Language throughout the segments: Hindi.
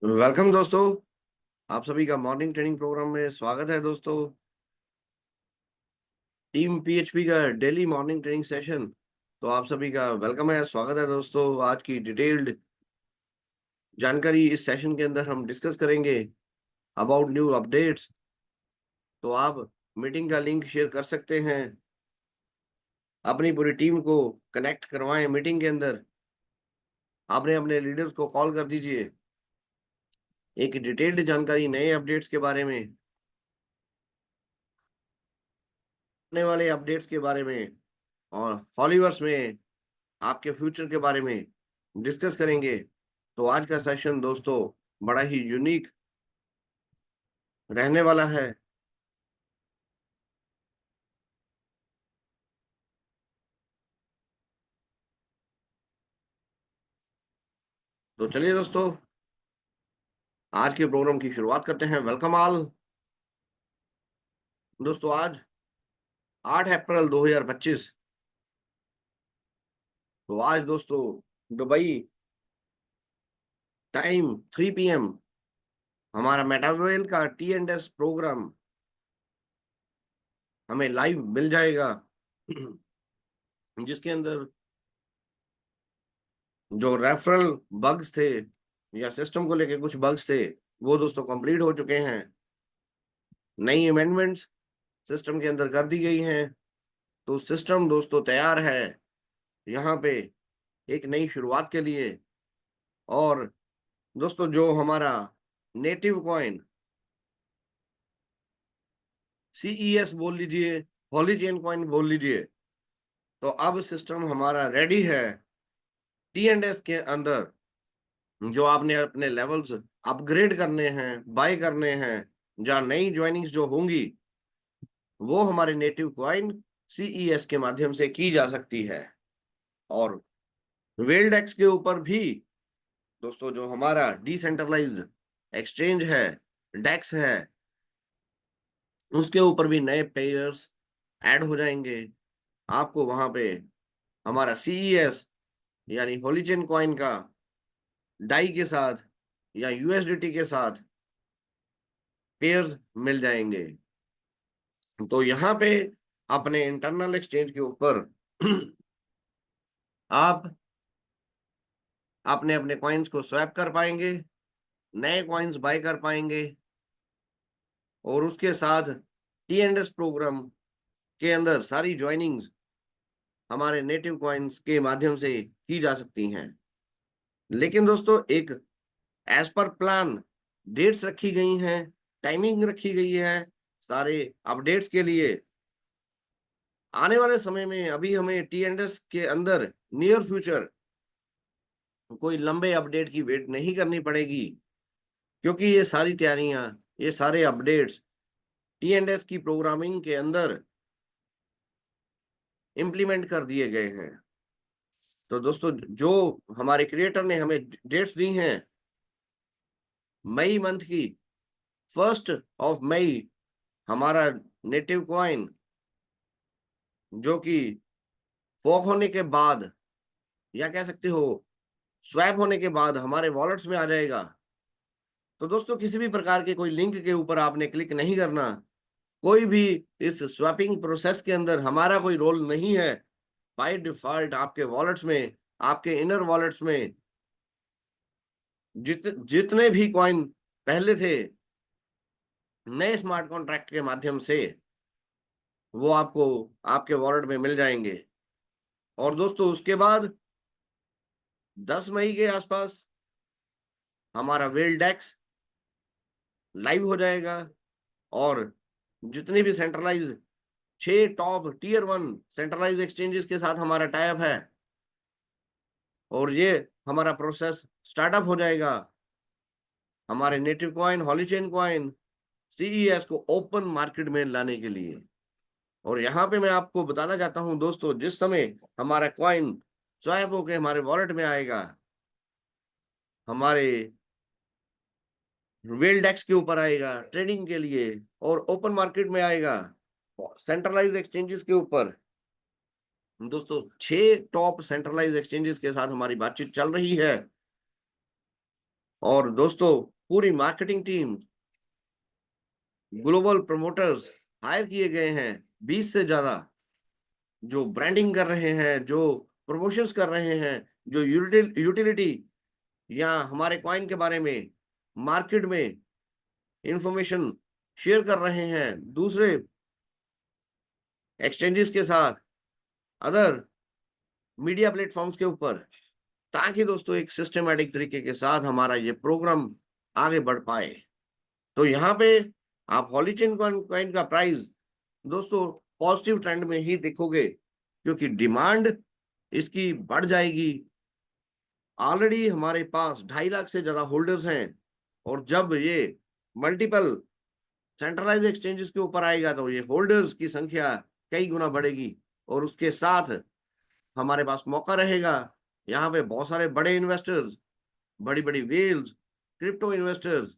वेलकम दोस्तों। आप सभी का मॉर्निंग ट्रेनिंग प्रोग्राम में स्वागत है दोस्तों। टीम पीएचपी का डेली मॉर्निंग ट्रेनिंग सेशन। तो आप सभी का वेलकम है, स्वागत है दोस्तों। आज की डिटेल्ड जानकारी इस सेशन के अंदर हम डिस्कस करेंगे अबाउट न्यू अपडेट्स। तो आप मीटिंग का लिंक शेयर कर सकते हैं, अपनी पूरी टीम को कनेक्ट करवाएं मीटिंग के अंदर। आपने अपने लीडर्स को कॉल कर दीजिए, एक डिटेल्ड जानकारी नए अपडेट्स के बारे में, आने वाले अपडेट्स के बारे में और हॉलीवर्स में आपके फ्यूचर के बारे में डिस्कस करेंगे। तो आज का सेशन दोस्तों बड़ा ही यूनिक रहने वाला है। तो चलिए दोस्तों, आज के प्रोग्राम की शुरुआत करते हैं। वेलकम ऑल दोस्तों। आज 8 अप्रैल 2025। तो आज दोस्तों दुबई टाइम 3 PM हमारा मेटावेल का T&S प्रोग्राम हमें लाइव मिल जाएगा, जिसके अंदर जो रेफरल बग्स थे या सिस्टम को लेके कुछ बग्स थे, वो दोस्तों कंप्लीट हो चुके हैं। नई अमेंडमेंट्स सिस्टम के अंदर कर दी गई हैं। तो सिस्टम दोस्तों तैयार है यहाँ पे एक नई शुरुआत के लिए। और दोस्तों जो हमारा नेटिव कॉइन CES बोल लीजिए, हॉली चेन कॉइन बोल लीजिए, तो अब सिस्टम हमारा रेडी है T&S के अंदर। जो आपने अपने लेवल्स अपग्रेड करने हैं, बाय करने हैं, जहाँ नई ज्वाइनिंग्स जो होंगी वो हमारे नेटिव कॉइन CES के माध्यम से की जा सकती है। और वेल्डेक्स के ऊपर भी दोस्तों जो हमारा डिसेंट्रलाइज्ड एक्सचेंज है, डेक्स है, उसके ऊपर भी नए प्लेयर्स ऐड हो जाएंगे। आपको वहां पे हमारा CES यानी होलीचेन कॉइन का डाई के साथ या USDT के साथ पेयर्स मिल जाएंगे। तो यहाँ पे अपने इंटरनल एक्सचेंज के ऊपर आप अपने अपने कॉइन्स को स्वैप कर पाएंगे, नए कॉइन्स बाय कर पाएंगे, और उसके साथ T&S प्रोग्राम के अंदर सारी ज्वाइनिंग्स हमारे नेटिव कॉइन्स के माध्यम से की जा सकती हैं। लेकिन दोस्तों एक एज पर प्लान डेट्स रखी गई हैं, टाइमिंग रखी गई है सारे अपडेट्स के लिए। आने वाले समय में अभी हमें T&S के अंदर नियर फ्यूचर कोई लंबे अपडेट की वेट नहीं करनी पड़ेगी, क्योंकि ये सारी तैयारियां, ये सारे अपडेट्स T&S की प्रोग्रामिंग के अंदर इम्प्लीमेंट कर दिए गए हैं। तो दोस्तों जो हमारे क्रिएटर ने हमें डेट्स दी हैं, मई मंथ की 1 मई हमारा नेटिव कॉइन जो कि फॉक होने के बाद या कह सकते हो स्वैप होने के बाद हमारे वॉलेट्स में आ जाएगा। तो दोस्तों किसी भी प्रकार के कोई लिंक के ऊपर आपने क्लिक नहीं करना। कोई भी इस स्वैपिंग प्रोसेस के अंदर हमारा कोई रोल नहीं है। बाय डिफॉल्ट आपके वॉलेट्स में, आपके इनर वॉलेट्स में जितने भी कॉइन पहले थे नए स्मार्ट कॉन्ट्रैक्ट के माध्यम से, वो आपको आपके वॉलेट में मिल जाएंगे। और दोस्तों उसके बाद 10 मई के आसपास हमारा वेल्डेक्स लाइव हो जाएगा। और जितनी भी centralise 6 top Tier 1 centralise exchanges के साथ हमारा टाइप है, और ये हमारा प्रोसेस स्टार्टअप हो जाएगा हमारे नेटिव कॉइन, हॉलीचेन कॉइन, CES को ओपन मार्केट में लाने के लिए। और यहाँ पे मैं आपको बताना चाहता हूँ दोस्तों, जिस समय हमारा कॉइन स्वैप होकर हमारे वॉलेट में आएगा, हमारे वेल्डेक्स के ऊपर आएगा ट्रेडिंग के लिए और ओपन मार्केट में आएगा सेंट्रलाइज एक्सचेंजेस के ऊपर। दोस्तों 6 टॉप सेंट्रलाइज एक्सचेंजेस के साथ हमारी बातचीत चल रही है। और दोस्तों पूरी marketing team, global promoters hire किए गए हैं, 20 से ज्यादा, जो ब्रांडिंग कर रहे हैं, जो प्रमोशंस कर रहे हैं, जो यूटिलिटी या हमारे कॉइन के बारे में मार्केट में इंफॉर्मेशन शेयर कर रहे हैं दूसरे एक्सचेंजेस के साथ, अदर मीडिया प्लेटफॉर्म्स के ऊपर, ताकि दोस्तों एक सिस्टमेटिक तरीके के साथ हमारा ये प्रोग्राम आगे बढ़ पाए। तो यहाँ पे आप हॉलीचेन कॉइन का प्राइस दोस्तों पॉजिटिव ट्रेंड में ही देखोगे, क्योंकि डिमांड इसकी बढ़ जाएगी। ऑलरेडी हमारे पास 2.5 लाख से ज्यादा होल्डर्स हैं, और जब ये मल्टीपल सेंट्रलाइज एक्सचेंजेस के ऊपर आएगा तो ये होल्डर्स की संख्या कई गुना बढ़ेगी, और उसके साथ हमारे पास मौका रहेगा। यहाँ पे बहुत सारे बड़े इन्वेस्टर्स, बड़ी बड़ी वेल्स, क्रिप्टो इन्वेस्टर्स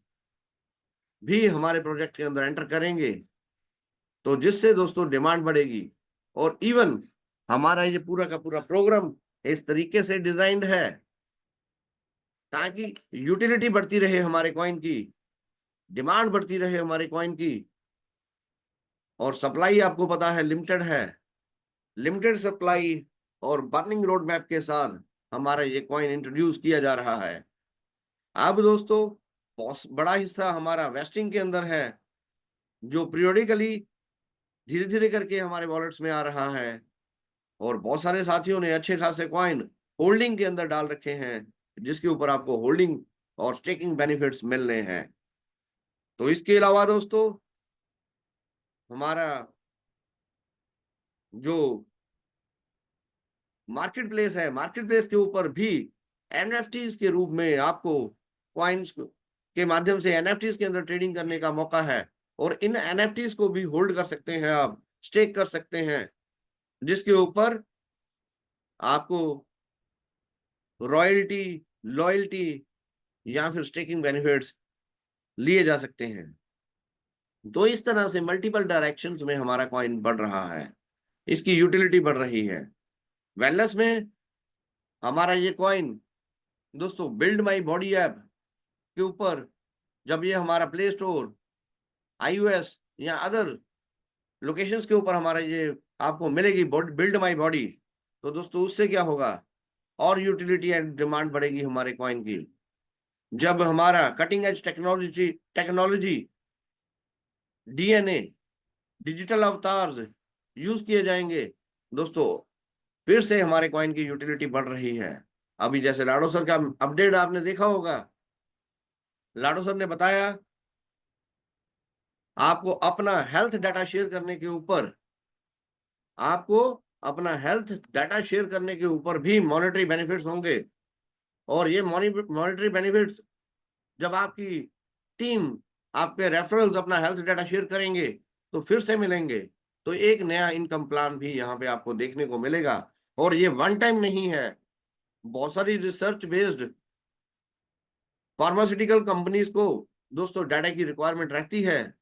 भी हमारे प्रोजेक्ट के अंदर एंटर करेंगे, तो जिससे दोस्तों डिमांड बढ़ेगी। और इवन हमारा ये पूरा का पूरा प्रोग्राम इस तरीके से डिजाइंड है ताकि यूटिलिटी बढ़ती रहे हमारे कॉइन की, डिमांड बढ़ती रहे हमारे कॉइन की, और सप्लाई आपको पता है लिमिटेड है। लिमिटेड सप्लाई और बर्निंग रोड मैप के साथ हमारा ये कॉइन इंट्रोड्यूस किया जा रहा है। अब दोस्तों बहुत बड़ा हिस्सा हमारा वेस्टिंग के अंदर है, जो पीरियोडिकली धीरे धीरे करके हमारे वॉलेट्स में आ रहा है, और बहुत सारे साथियों ने अच्छे खासे कॉइन होल्डिंग के अंदर डाल रखे हैं, जिसके ऊपर आपको होल्डिंग और स्टेकिंग बेनिफिट्स मिलने हैं। तो इसके अलावा दोस्तों हमारा जो मार्केट प्लेस है, मार्केट प्लेस के ऊपर भी एनएफटीज के रूप में आपको कॉइन्स के माध्यम से एनएफटीज के अंदर ट्रेडिंग करने का मौका है, और इन एनएफटीज को भी होल्ड कर सकते हैं, आप स्टेक कर सकते हैं, जिसके ऊपर आपको रॉयल्टी, लॉयल्टी या फिर स्टेकिंग बेनिफिट्स लिए जा सकते हैं। तो इस तरह से मल्टीपल डायरेक्शंस में हमारा कॉइन बढ़ रहा है, इसकी यूटिलिटी बढ़ रही है। वेलनेस में हमारा ये कॉइन दोस्तों बिल्ड माई बॉडी ऐप के ऊपर, जब ये हमारा प्ले स्टोर, iOS या अदर लोकेशंस के ऊपर हमारा ये आपको मिलेगी बिल्ड माई बॉडी, तो दोस्तों उससे क्या होगा, और यूटिलिटी एंड डिमांड बढ़ेगी हमारे कॉइन की। जब हमारा cutting edge technology DNA digital avatars use किए जाएंगे दोस्तों, फिर से हमारे कॉइन की यूटिलिटी बढ़ रही है। अभी जैसे लाडो सर का अपडेट आपने देखा होगा, लाडो सर ने बताया आपको अपना हेल्थ डाटा शेयर करने के ऊपर, आपको अपना हेल्थ डाटा शेयर करने के ऊपर भी मॉनेटरी बेनिफिट्स होंगे, और ये मॉनेटरी बेनिफिट्स जब आपकी टीम आपके रेफरल्स अपना हेल्थ डाटा शेयर करेंगे तो फिर से मिलेंगे। तो एक नया इनकम प्लान भी यहाँ पे आपको देखने को मिलेगा, और ये वन टाइम नहीं है। बहुत सारी रिसर्च बेस्ड फार्मास्यूटिकल कंपनीज को दोस्तों डाटा की रिक्वायरमेंट रहती है।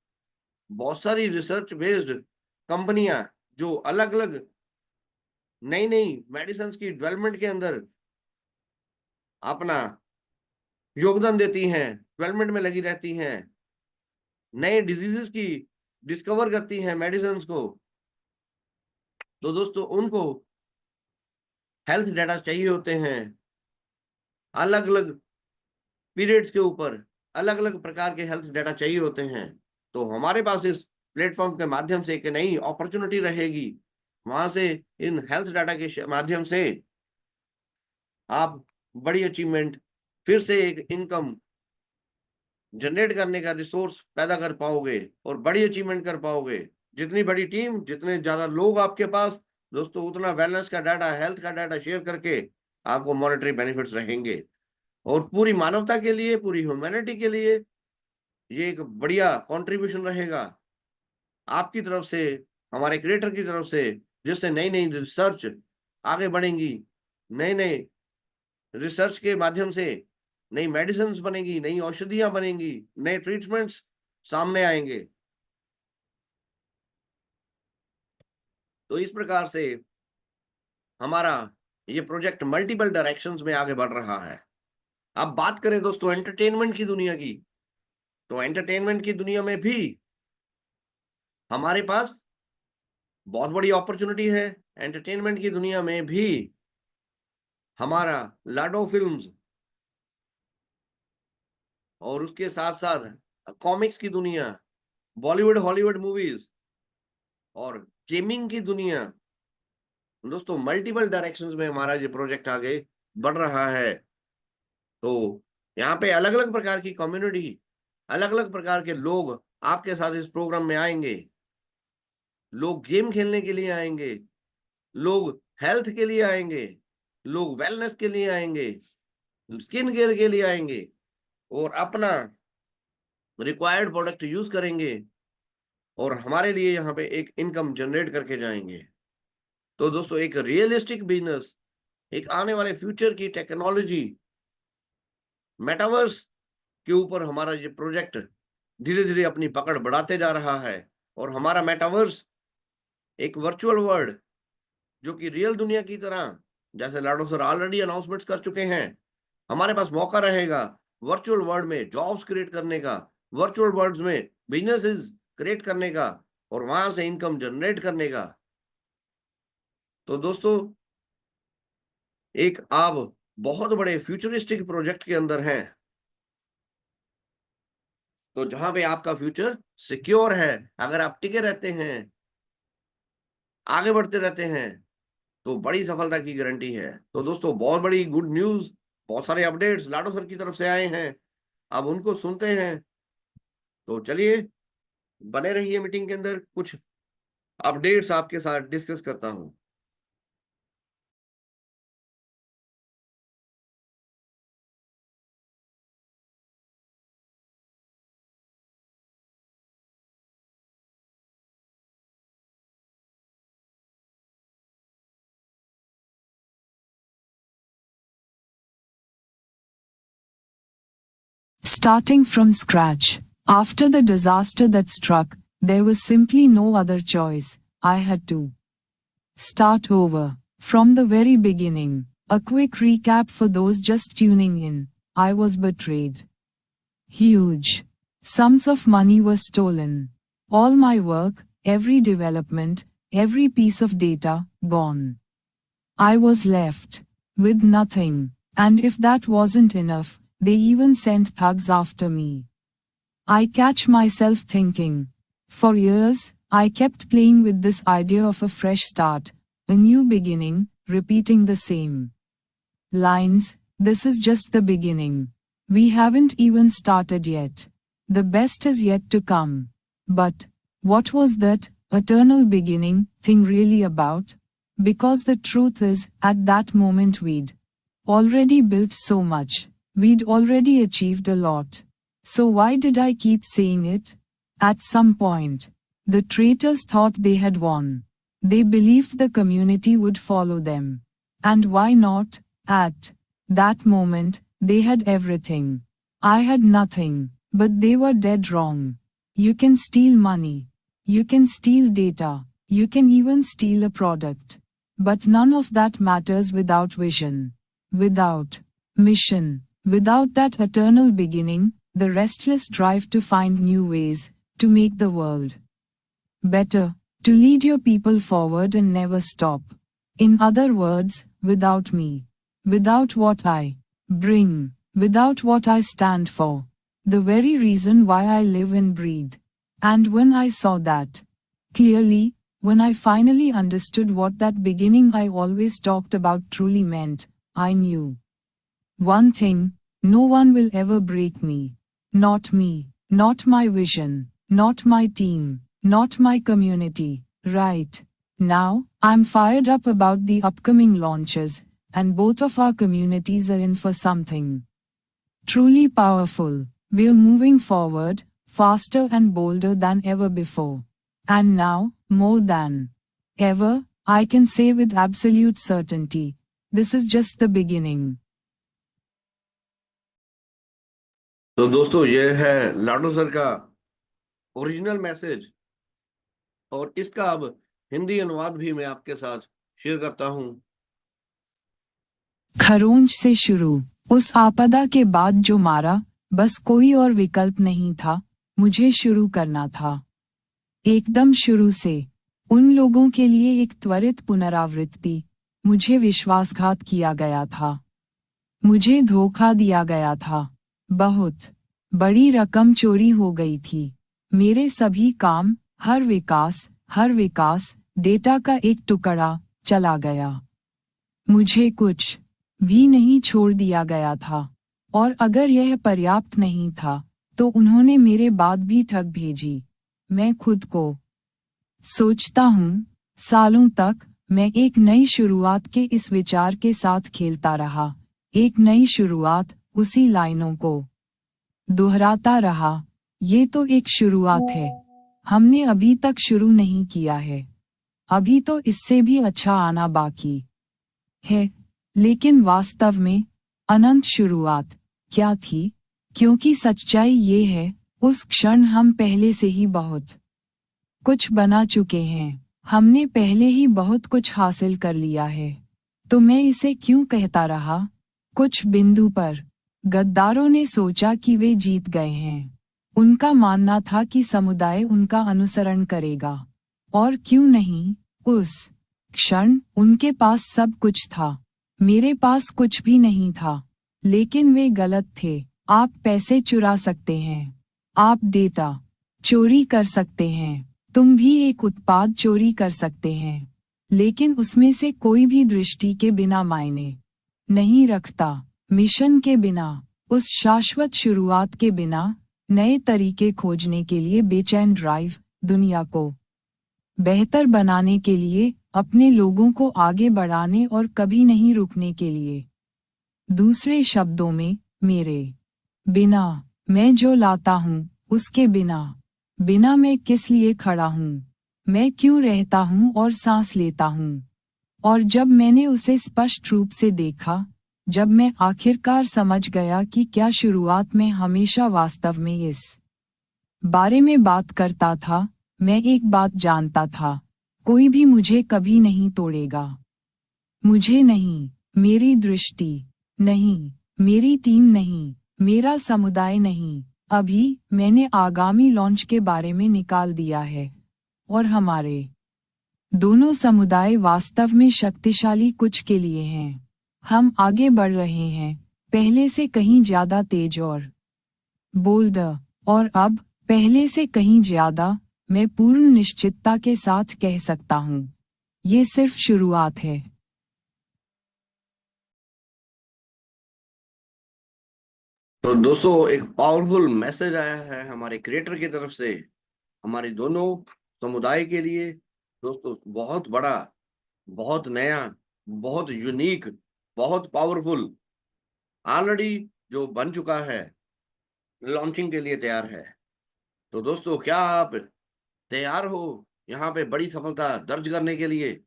बहुत सारी रिसर्च बेस्ड कंपनियां जो अलग अलग नई नई मेडिसिन की डेवलपमेंट के अंदर अपना योगदान देती हैं, डेवलपमेंट में लगी रहती हैं, नए डिजीजेस की डिस्कवर करती हैं मेडिसिन को, तो दोस्तों उनको हेल्थ डाटा चाहिए होते हैं अलग अलग पीरियड्स के ऊपर, अलग अलग प्रकार के हेल्थ डाटा चाहिए होते हैं। तो हमारे पास इस प्लेटफॉर्म के माध्यम से एक नई अपॉर्चुनिटी रहेगी, वहां से इन हेल्थ डाटा के माध्यम से आप बड़ी अचीवमेंट, फिर से एक इनकम जनरेट करने का रिसोर्स पैदा कर पाओगे और बड़ी अचीवमेंट कर पाओगे। जितनी बड़ी टीम, जितने ज्यादा लोग आपके पास दोस्तों, उतना वेलनेस का डाटा, हेल्थ का डाटा शेयर करके आपको मॉनेटरी बेनिफिट्स रहेंगे, और पूरी मानवता के लिए, पूरी ह्यूमैनिटी के लिए ये एक बढ़िया कंट्रीब्यूशन रहेगा आपकी तरफ से, हमारे क्रिएटर की तरफ से, जिससे नई नई रिसर्च आगे बढ़ेंगी, नए नए रिसर्च के माध्यम से नई मेडिसिन बनेगी, नई औषधियां बनेंगी, नए ट्रीटमेंट्स सामने आएंगे। तो इस प्रकार से हमारा ये प्रोजेक्ट मल्टीपल डायरेक्शंस में आगे बढ़ रहा है। अब बात करें दोस्तों एंटरटेनमेंट की दुनिया की, तो एंटरटेनमेंट की दुनिया में भी हमारे पास बहुत बड़ी अपॉर्चुनिटी है। एंटरटेनमेंट की दुनिया में भी हमारा लाडो फिल्म्स और उसके साथ साथ कॉमिक्स की दुनिया, बॉलीवुड हॉलीवुड मूवीज और गेमिंग की दुनिया, दोस्तों मल्टीपल डायरेक्शंस में हमारा ये प्रोजेक्ट आगे बढ़ रहा है। तो यहाँ पे अलग अलग प्रकार की कम्युनिटी, अलग अलग प्रकार के लोग आपके साथ इस प्रोग्राम में आएंगे। लोग गेम खेलने के लिए आएंगे, लोग हेल्थ के लिए आएंगे, लोग वेलनेस के लिए आएंगे, स्किन केयर के लिए आएंगे और अपना रिक्वायर्ड प्रोडक्ट यूज करेंगे और हमारे लिए यहाँ पे एक इनकम जनरेट करके जाएंगे। तो दोस्तों एक रियलिस्टिक बिजनेस, एक आने वाले फ्यूचर की टेक्नोलॉजी, मेटावर्स के ऊपर हमारा ये प्रोजेक्ट धीरे धीरे अपनी पकड़ बढ़ाते जा रहा है। और हमारा मेटावर्स एक वर्चुअल वर्ल्ड जो कि रियल दुनिया की तरह, जैसे लाडो सर ऑलरेडी अनाउंसमेंट्स कर चुके हैं, हमारे पास मौका रहेगा वर्चुअल वर्ल्ड में जॉब्स क्रिएट करने का, वर्चुअल वर्ल्ड में बिजनेसेस क्रिएट करने का और वहां से इनकम जनरेट करने का। तो दोस्तों एक आप बहुत बड़े फ्यूचरिस्टिक प्रोजेक्ट के अंदर हैं, तो जहां पे आपका फ्यूचर सिक्योर है, अगर आप टिके रहते हैं, आगे बढ़ते रहते हैं, तो बड़ी सफलता की गारंटी है। तो दोस्तों बहुत बड़ी गुड न्यूज, बहुत सारे अपडेट्स लाडो सर की तरफ से आए हैं, अब उनको सुनते हैं। तो चलिए बने रहिए मीटिंग के अंदर, कुछ अपडेट्स आपके साथ डिस्कस करता हूं। Starting from scratch. After the disaster that struck, there was simply no other choice. I had to start over. From the very beginning. A quick recap for those just tuning in. I was betrayed. Huge sums of money were stolen. All my work, every development, every piece of data, gone. I was left with nothing. And if that wasn't enough, they even sent thugs after me. I catch myself thinking. For years, I kept playing with this idea of a fresh start, a new beginning, repeating the same lines. This is just the beginning. We haven't even started yet. The best is yet to come. But what was that eternal beginning thing really about? Because the truth is, at that moment we'd already built so much. We'd already achieved a lot. So why did I keep saying it? At some point, the traitors thought they had won. They believed the community would follow them. And why not? At that moment, they had everything. I had nothing, but they were dead wrong. You can steal money. You can steal data. You can even steal a product. But none of that matters without vision. Without mission. Without that eternal beginning, the restless drive to find new ways, to make the world better, to lead your people forward and never stop. In other words, without me. Without what I bring. Without what I stand for. The very reason why I live and breathe. And when I saw that clearly, when I finally understood what that beginning I always talked about truly meant, I knew one thing: no one will ever break me. Not me, not my vision, not my team, not my community. Right now, I'm fired up about the upcoming launches, and both of our communities are in for something truly powerful. We're moving forward, faster and bolder than ever before. And now, more than ever, I can say with absolute certainty, this is just the beginning. तो दोस्तों ये है लाडो सर का ओरिजिनल मैसेज, और इसका अब हिंदी अनुवाद भी मैं आपके साथ शेयर करता हूं। खरोंच से शुरू, उस आपदा के बाद जो मारा, बस कोई और विकल्प नहीं था, मुझे शुरू करना था। एकदम शुरू से। उन लोगों के लिए एक त्वरित पुनरावृत्ति। मुझे विश्वासघात किया गया था। मुझे धोखा दिया गया था। बहुत बड़ी रकम चोरी हो गई थी। मेरे सभी काम, हर विकास, डेटा का एक टुकड़ा चला गया। मुझे कुछ भी नहीं छोड़ दिया गया था। और अगर यह पर्याप्त नहीं था, तो उन्होंने मेरे बाद भी ठग भेजी। मैं खुद को सोचता हूँ, सालों तक मैं एक नई शुरुआत के इस विचार के साथ खेलता रहा। एक नई शुरुआत, उसी लाइनों को दोहराता रहा। ये तो एक शुरुआत है। हमने अभी तक शुरू नहीं किया है। अभी तो इससे भी अच्छा आना बाकी है। लेकिन वास्तव में अनंत शुरुआत क्या थी? क्योंकि सच्चाई ये है, उस क्षण हम पहले से ही बहुत कुछ बना चुके हैं। हमने पहले ही बहुत कुछ हासिल कर लिया है। तो मैं इसे क्यों कहता रहा? कुछ बिंदु पर गद्दारों ने सोचा कि वे जीत गए हैं। उनका मानना था कि समुदाय उनका अनुसरण करेगा। और क्यों नहीं? उस क्षण उनके पास सब कुछ था। मेरे पास कुछ भी नहीं था। लेकिन वे गलत थे। आप पैसे चुरा सकते हैं। आप डेटा चोरी कर सकते हैं। तुम भी एक उत्पाद चोरी कर सकते हैं। लेकिन उसमें से कोई भी दृष्टि के बिना मायने नहीं रखता। मिशन के बिना, उस शाश्वत शुरुआत के बिना, नए तरीके खोजने के लिए बेचैन ड्राइव, दुनिया को बेहतर बनाने के लिए, अपने लोगों को आगे बढ़ाने और कभी नहीं रुकने के लिए। दूसरे शब्दों में, मेरे बिना, मैं जो लाता हूँ, उसके बिना, बिना मैं किस लिए खड़ा हूँ? मैं क्यों रहता हूँ और सांस लेता हूँ? और जब मैंने उसे स्पष्ट रूप से देखा, जब मैं आखिरकार समझ गया कि क्या शुरुआत में हमेशा वास्तव में इस बारे में बात करता था, मैं एक बात जानता था, कोई भी मुझे कभी नहीं तोड़ेगा। मुझे नहीं, मेरी दृष्टि नहीं, मेरी टीम नहीं, मेरा समुदाय नहीं। अभी मैंने आगामी लॉन्च के बारे में निकाल दिया है। और हमारे दोनों समुदाय वास्तव में शक्तिशाली कुछ के लिए हैं। हम आगे बढ़ रहे हैं, पहले से कहीं ज्यादा तेज और बोल्डर। और अब, पहले से कहीं ज्यादा, मैं पूर्ण निश्चितता के साथ कह सकता हूँ, ये सिर्फ शुरुआत है। तो दोस्तों, एक पावरफुल मैसेज आया है हमारे क्रिएटर की तरफ से हमारे दोनों समुदाय के लिए। दोस्तों, बहुत बड़ा, बहुत नया, बहुत यूनिक, बहुत पावरफुल, ऑलरेडी जो बन चुका है, लॉन्चिंग के लिए तैयार है। तो दोस्तों, क्या आप तैयार हो यहाँ पे बड़ी सफलता दर्ज करने के लिए?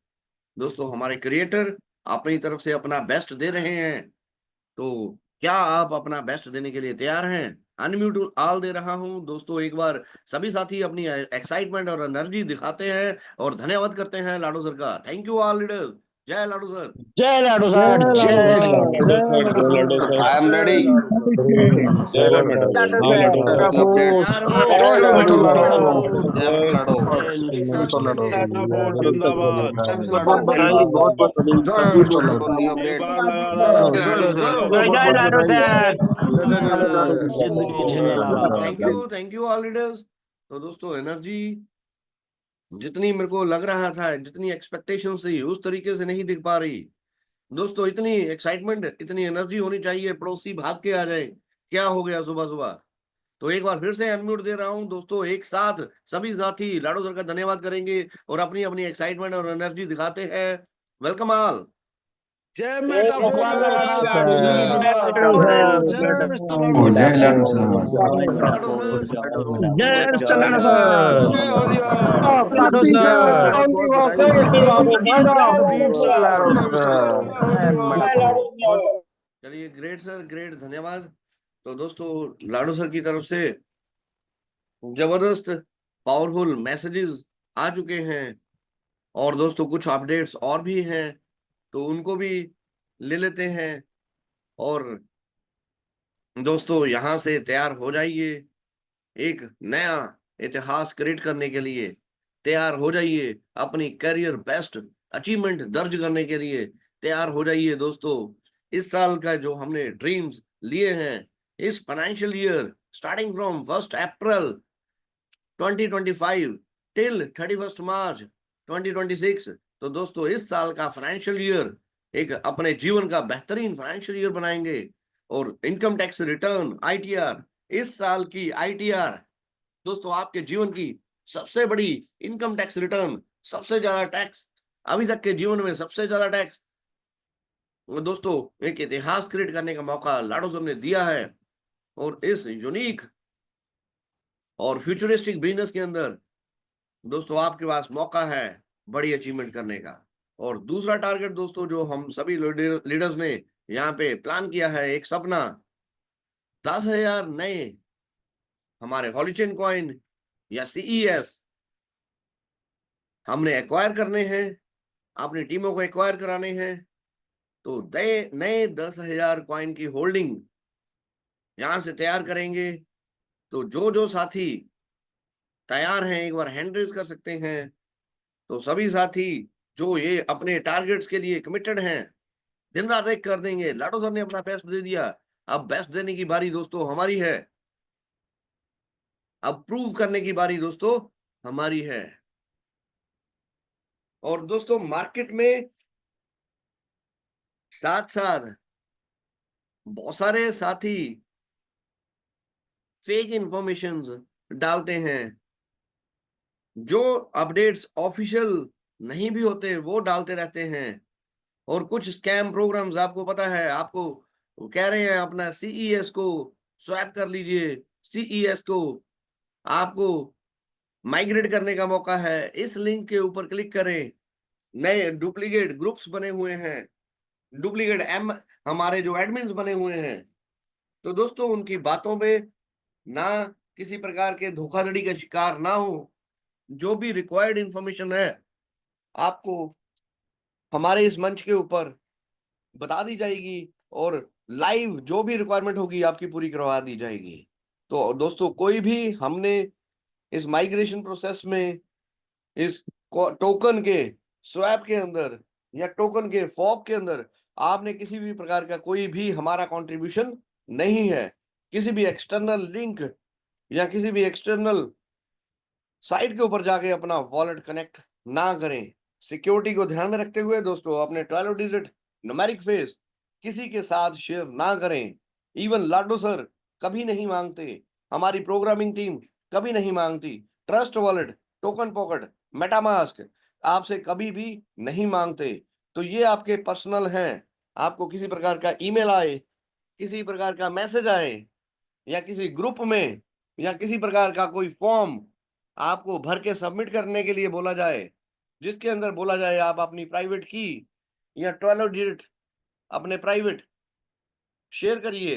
दोस्तों, हमारे क्रिएटर अपनी तरफ से अपना बेस्ट दे रहे हैं। तो क्या आप अपना बेस्ट देने के लिए तैयार हैं? अनम्यूट ऑल दे रहा हूं। दोस्तों, एक बार सभी साथी अपनी एक्साइटमेंट और एनर्जी दिखाते हैं और धन्यवाद करते हैं लाडो सर का। Thank you all leaders. जय लाडो सर। जय लाडो जय सर, लाडो जय सर, लाडो जय सर, जय लाडो सर। I am ready. जय लाडो सर। जय लाडो सर, हाँ लाडो सर, प्रभु तैयार हो? जय लाडो जय मिस्टर लाडो। एक साथ बोलेंगे। जिंदाबाद। जय मिस्टर लाडो। बहुत बहुत न्यू अपडेट। जय जय लाडो सर, जिंदगी तो जिंदाबाद। Thank you all leaders. तो दोस्तों, एनर्जी जितनी मेरे को लग रहा था, जितनी एक्सपेक्टेशन थी, उस तरीके से नहीं दिख पा रही। दोस्तों, इतनी एक्साइटमेंट, इतनी एनर्जी होनी चाहिए, पड़ोसी भाग के आ जाए। क्या हो गया सुबह सुबह? तो एक बार फिर से अनम्यूट दे रहा हूं। दोस्तों, एक साथ सभी साथी लाडो सर का धन्यवाद करेंगे और अपनी अपनी एक्साइटमेंट और एनर्जी दिखाते हैं। Welcome all. जय भगवान मेटाफोर्स, सर, जय लाडो जय मिस्टर ओ जय लाडो लाडो, सर। लाडो सर। जय मिस्टर लाडो सर, जय हरियर, लाडो सर, नवदीप सर, चलिए, ग्रेट सर, ग्रेट, धन्यवाद। तो दोस्तों, लाडो सर की तरफ से जबरदस्त पावरफुल मैसेजेस आ चुके हैं। और दोस्तों, कुछ अपडेट्स और भी हैं, तो उनको भी ले लेते हैं। और दोस्तों यहाँ से तैयार हो जाइए, एक नया इतिहास क्रिएट करने के लिए तैयार हो जाइए, अपनी करियर बेस्ट अचीवमेंट दर्ज करने के लिए तैयार हो जाइए। दोस्तों इस साल का जो हमने ड्रीम्स लिए हैं, इस financial year starting from 1 April 2025 till 31 मार्च 2026, तो दोस्तों इस साल का फाइनेंशियल ईयर एक अपने जीवन का बेहतरीन फाइनेंशियल ईयर बनाएंगे। और इनकम टैक्स रिटर्न आईटीआर, इस साल की आईटीआर दोस्तों आपके जीवन की सबसे बड़ी इनकम टैक्स रिटर्न, सबसे ज्यादा टैक्स, अभी तक के जीवन में सबसे ज्यादा टैक्स। दोस्तों एक इतिहास क्रिएट करने का मौका लाडो सर ने दिया है, और इस यूनिक और फ्यूचरिस्टिक बिजनेस के अंदर दोस्तों आपके पास मौका है बड़ी अचीवमेंट करने का। और दूसरा टारगेट दोस्तों जो हम सभी लीडर्स ने यहाँ पे प्लान किया है, एक सपना, 10,000 नए हमारे हॉलीचेन कॉइन या सीईएस हमने एक्वायर करने हैं, अपनी टीमों को एक्वायर कराने हैं। तो नए 10,000 कॉइन की होल्डिंग यहां से तैयार करेंगे। तो जो साथी तैयार हैं एक बार हैंड रेज कर सकते हैं। तो सभी साथी जो ये अपने टारगेट्स के लिए कमिटेड हैं, दिन रात एक कर देंगे। लाडो सर ने अपना बेस्ट दे दिया, अब बेस्ट देने की बारी दोस्तों हमारी है, अब प्रूव करने की बारी दोस्तों हमारी है। और दोस्तों मार्केट में साथ साथ बहुत सारे साथी फेक इंफॉर्मेशंस डालते हैं, जो अपडेट्स ऑफिशियल नहीं भी होते वो डालते रहते हैं। और कुछ स्कैम प्रोग्राम्स आपको पता है, आपको कह रहे हैं अपना सीईएस को स्वैप कर लीजिए, सीईएस को आपको माइग्रेट करने का मौका है, इस लिंक के ऊपर क्लिक करें। नए डुप्लीकेट ग्रुप्स बने हुए हैं, डुप्लीकेट हमारे जो एडमिन्स बने हुए हैं। तो दोस्तों उनकी बातों पे ना किसी प्रकार के धोखाधड़ी का शिकार ना हो। जो भी रिक्वायर्ड इंफॉर्मेशन है आपको हमारे इस मंच के ऊपर बता दी जाएगी, और लाइव जो भी रिक्वायरमेंट होगी आपकी पूरी करवा दी जाएगी। तो दोस्तों कोई भी हमने इस माइग्रेशन प्रोसेस में इस टोकन के स्वैप के अंदर या टोकन के फॉर्क के अंदर आपने किसी भी प्रकार का कोई भी हमारा कंट्रीब्यूशन नहीं है। किसी भी एक्सटर्नल लिंक या किसी भी एक्सटर्नल साइट के ऊपर जाके अपना वॉलेट कनेक्ट ना करें। सिक्योरिटी को ध्यान में रखते हुए दोस्तों अपने 12 डिजिट न्यूमेरिक फेस किसी के साथ शेयर ना करें। इवन लाडो सर कभी नहीं मांगते, हमारी प्रोग्रामिंग टीम कभी नहीं मांगती। Trust wallet, token pocket, MetaMask आपसे कभी भी नहीं मांगते। तो ये आपके पर्सनल हैं। आपको किसी प्रकार का ईमेल आए, किसी प्रकार का मैसेज आए, या किसी ग्रुप में या किसी प्रकार का कोई फॉर्म आपको भर के सबमिट करने के लिए बोला जाए, जिसके अंदर बोला जाए आप अपनी प्राइवेट की या 12 डिजिट अपने प्राइवेट शेयर करिए,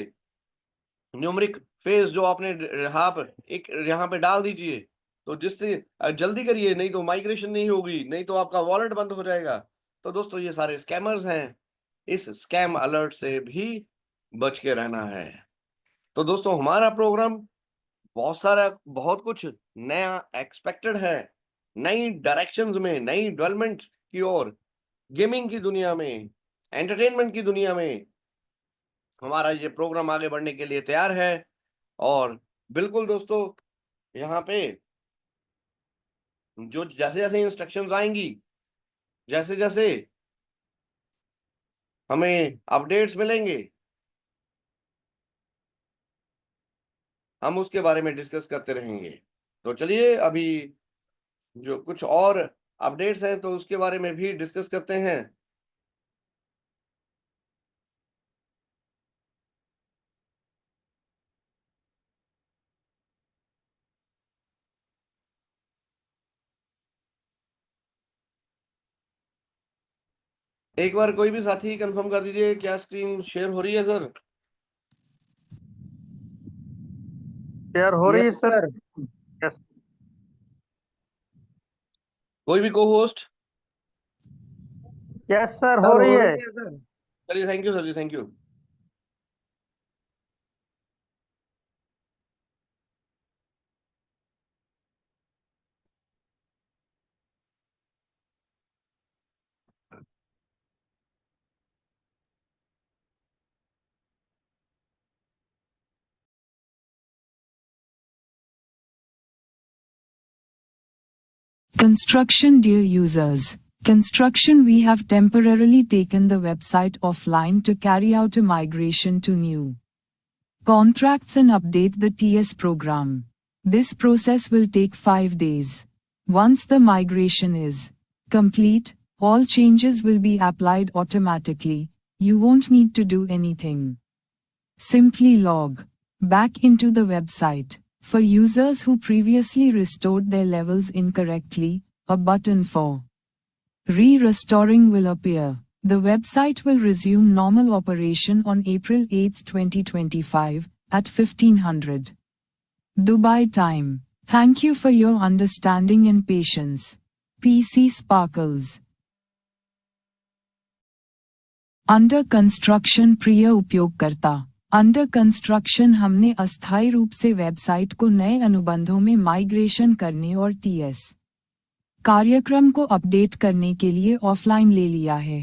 न्यूमरिक फेस जो आपने आप एक यहाँ पे डाल दीजिए, तो जिससे जल्दी करिए, नहीं तो माइग्रेशन नहीं होगी, नहीं तो आपका वॉलेट बंद हो जाएगा। तो दोस्तों ये सारे स्कैमर्स हैं, इस स्कैम अलर्ट से भी बच के रहना है। तो दोस्तों हमारा प्रोग्राम बहुत सारा बहुत कुछ नया एक्सपेक्टेड है, नई डायरेक्शंस में, नई डेवलपमेंट की ओर, गेमिंग की दुनिया में, एंटरटेनमेंट की दुनिया में हमारा ये प्रोग्राम आगे बढ़ने के लिए तैयार है। और बिल्कुल दोस्तों यहाँ पे जो जैसे जैसे इंस्ट्रक्शंस आएंगी, जैसे जैसे हमें अपडेट्स मिलेंगे, हम उसके बारे में डिस्कस करते रहेंगे। तो चलिए अभी जो कुछ और अपडेट्स हैं तो उसके बारे में भी डिस्कस करते हैं। एक बार कोई भी साथी कंफर्म कर दीजिए, क्या स्क्रीन शेयर हो रही है सर? शेयर हो रही है Yes, सर। sir. यस कोई भी को होस्ट? यस सर, Sir, हो रही हो है। रही है, sir. चलिए थैंक यू सर जी, thank you. Construction. Dear users, construction, we have temporarily taken the website offline to carry out a migration to new contracts and update the TS program. This process will take 5 days. Once the migration is complete, all changes will be applied automatically. You won't need to do anything. Simply log back into the website. For users who previously restored their levels incorrectly, a button for re-restoring will appear. The website will resume normal operation on April 8, 2025, at 1500 Dubai time. Thank you for your understanding and patience. PC Sparkles. Under construction प्रिय उपयोगकर्ता, अंडर कंस्ट्रक्शन हमने अस्थायी रूप से वेबसाइट को नए अनुबंधों में माइग्रेशन करने और टीएस कार्यक्रम को अपडेट करने के लिए ऑफलाइन ले लिया है।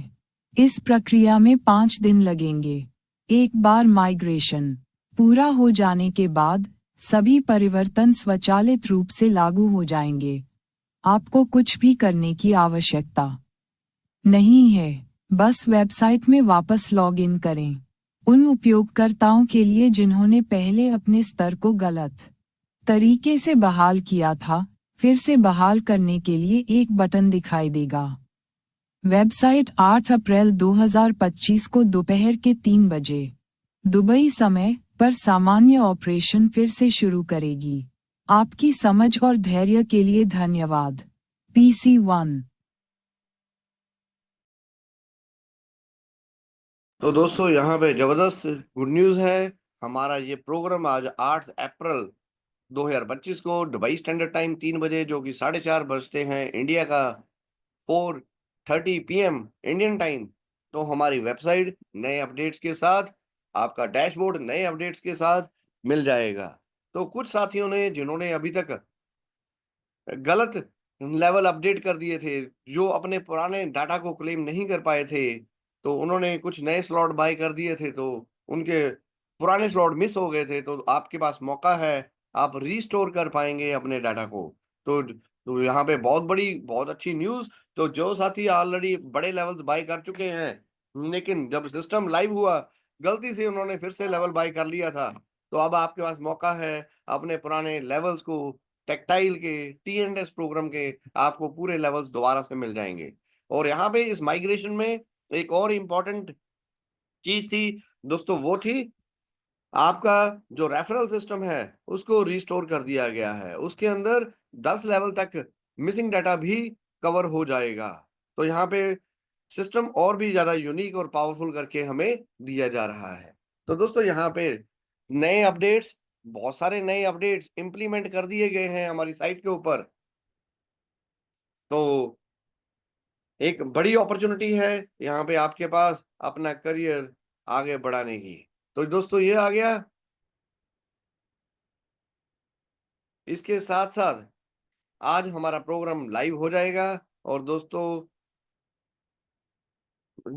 इस प्रक्रिया में 5 दिन लगेंगे। एक बार माइग्रेशन पूरा हो जाने के बाद सभी परिवर्तन स्वचालित रूप से लागू हो जाएंगे। आपको कुछ भी करने की आवश्यकता नहीं है, बस वेबसाइट में वापस लॉग इन करें। उन उपयोगकर्ताओं के लिए जिन्होंने पहले अपने स्तर को गलत तरीके से बहाल किया था, फिर से बहाल करने के लिए एक बटन दिखाई देगा। वेबसाइट 8 अप्रैल 2025 को दोपहर के 3 बजे दुबई समय पर सामान्य ऑपरेशन फिर से शुरू करेगी। आपकी समझ और धैर्य के लिए धन्यवाद। PC1। तो दोस्तों यहाँ पे जबरदस्त गुड न्यूज है। हमारा ये प्रोग्राम आज 8 अप्रैल 2025 को दुबई स्टैंडर्ड टाइम 3 बजे, जो कि 4:30 बजते हैं इंडिया का 4:30 PM इंडियन टाइम, तो हमारी वेबसाइट नए अपडेट्स के साथ, आपका डैशबोर्ड नए अपडेट्स के साथ मिल जाएगा। तो कुछ साथियों ने जिन्होंने अभी तक गलत लेवल अपडेट कर दिए थे, जो अपने पुराने डाटा को क्लेम नहीं कर पाए थे, तो उन्होंने कुछ नए स्लॉट बाय कर दिए थे, तो उनके पुराने स्लॉट मिस हो गए थे। तो आपके पास मौका है, आप रीस्टोर कर पाएंगे अपने डाटा को। तो यहाँ पे बहुत अच्छी न्यूज। तो जो साथी ऑलरेडी बड़े लेवल्स बाय कर चुके हैं, लेकिन जब सिस्टम लाइव हुआ गलती से उन्होंने फिर से लेवल बाय कर लिया था, तो अब आपके पास मौका है अपने पुराने लेवल्स को, टेक्टाइल के TNS प्रोग्राम के आपको पूरे लेवल्स दोबारा से मिल जाएंगे। और यहाँ पे इस माइग्रेशन में एक और इम्पोर्टेंट चीज थी दोस्तों, वो थी आपका जो रेफरल सिस्टम है उसको रिस्टोर कर दिया गया है। उसके अंदर 10 लेवल तक मिसिंग डाटा भी कवर हो जाएगा। तो यहाँ पे सिस्टम और भी ज्यादा यूनिक और पावरफुल करके हमें दिया जा रहा है। तो दोस्तों यहाँ पे नए अपडेट्स, बहुत सारे नए अपडेट्स इंप्लीमेंट कर दिए गए हैं हमारी साइट के ऊपर। तो एक बड़ी अपॉर्चुनिटी है यहाँ पे आपके पास अपना करियर आगे बढ़ाने की। तो दोस्तों ये आ गया। इसके साथ साथ आज हमारा प्रोग्राम लाइव हो जाएगा। और दोस्तों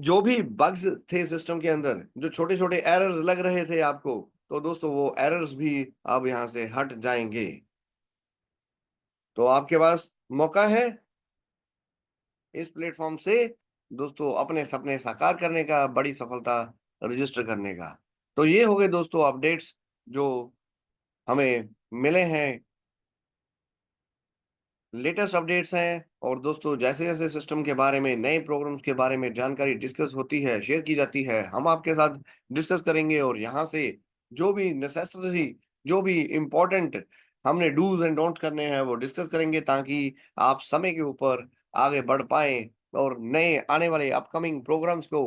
जो भी बग्स थे सिस्टम के अंदर, जो छोटे छोटे एरर्स लग रहे थे आपको, तो दोस्तों वो एरर्स भी अब यहाँ से हट जाएंगे। तो आपके पास मौका है इस प्लेटफॉर्म से दोस्तों अपने सपने साकार करने का, बड़ी सफलता रजिस्टर करने का। तो ये हो गए दोस्तों अपडेट्स जो हमें मिले हैं, लेटेस्ट अपडेट्स हैं। और दोस्तों जैसे जैसे सिस्टम के बारे में, नए प्रोग्राम्स के बारे में जानकारी डिस्कस होती है, शेयर की जाती है, हम आपके साथ डिस्कस करेंगे। और यहाँ से जो भी नेसेसरी, जो भी इम्पोर्टेंट हमने डूज एंड डोंट करने हैं वो डिस्कस करेंगे, ताकि आप समय के ऊपर आगे बढ़ पाएं और नए आने वाले अपकमिंग प्रोग्राम्स को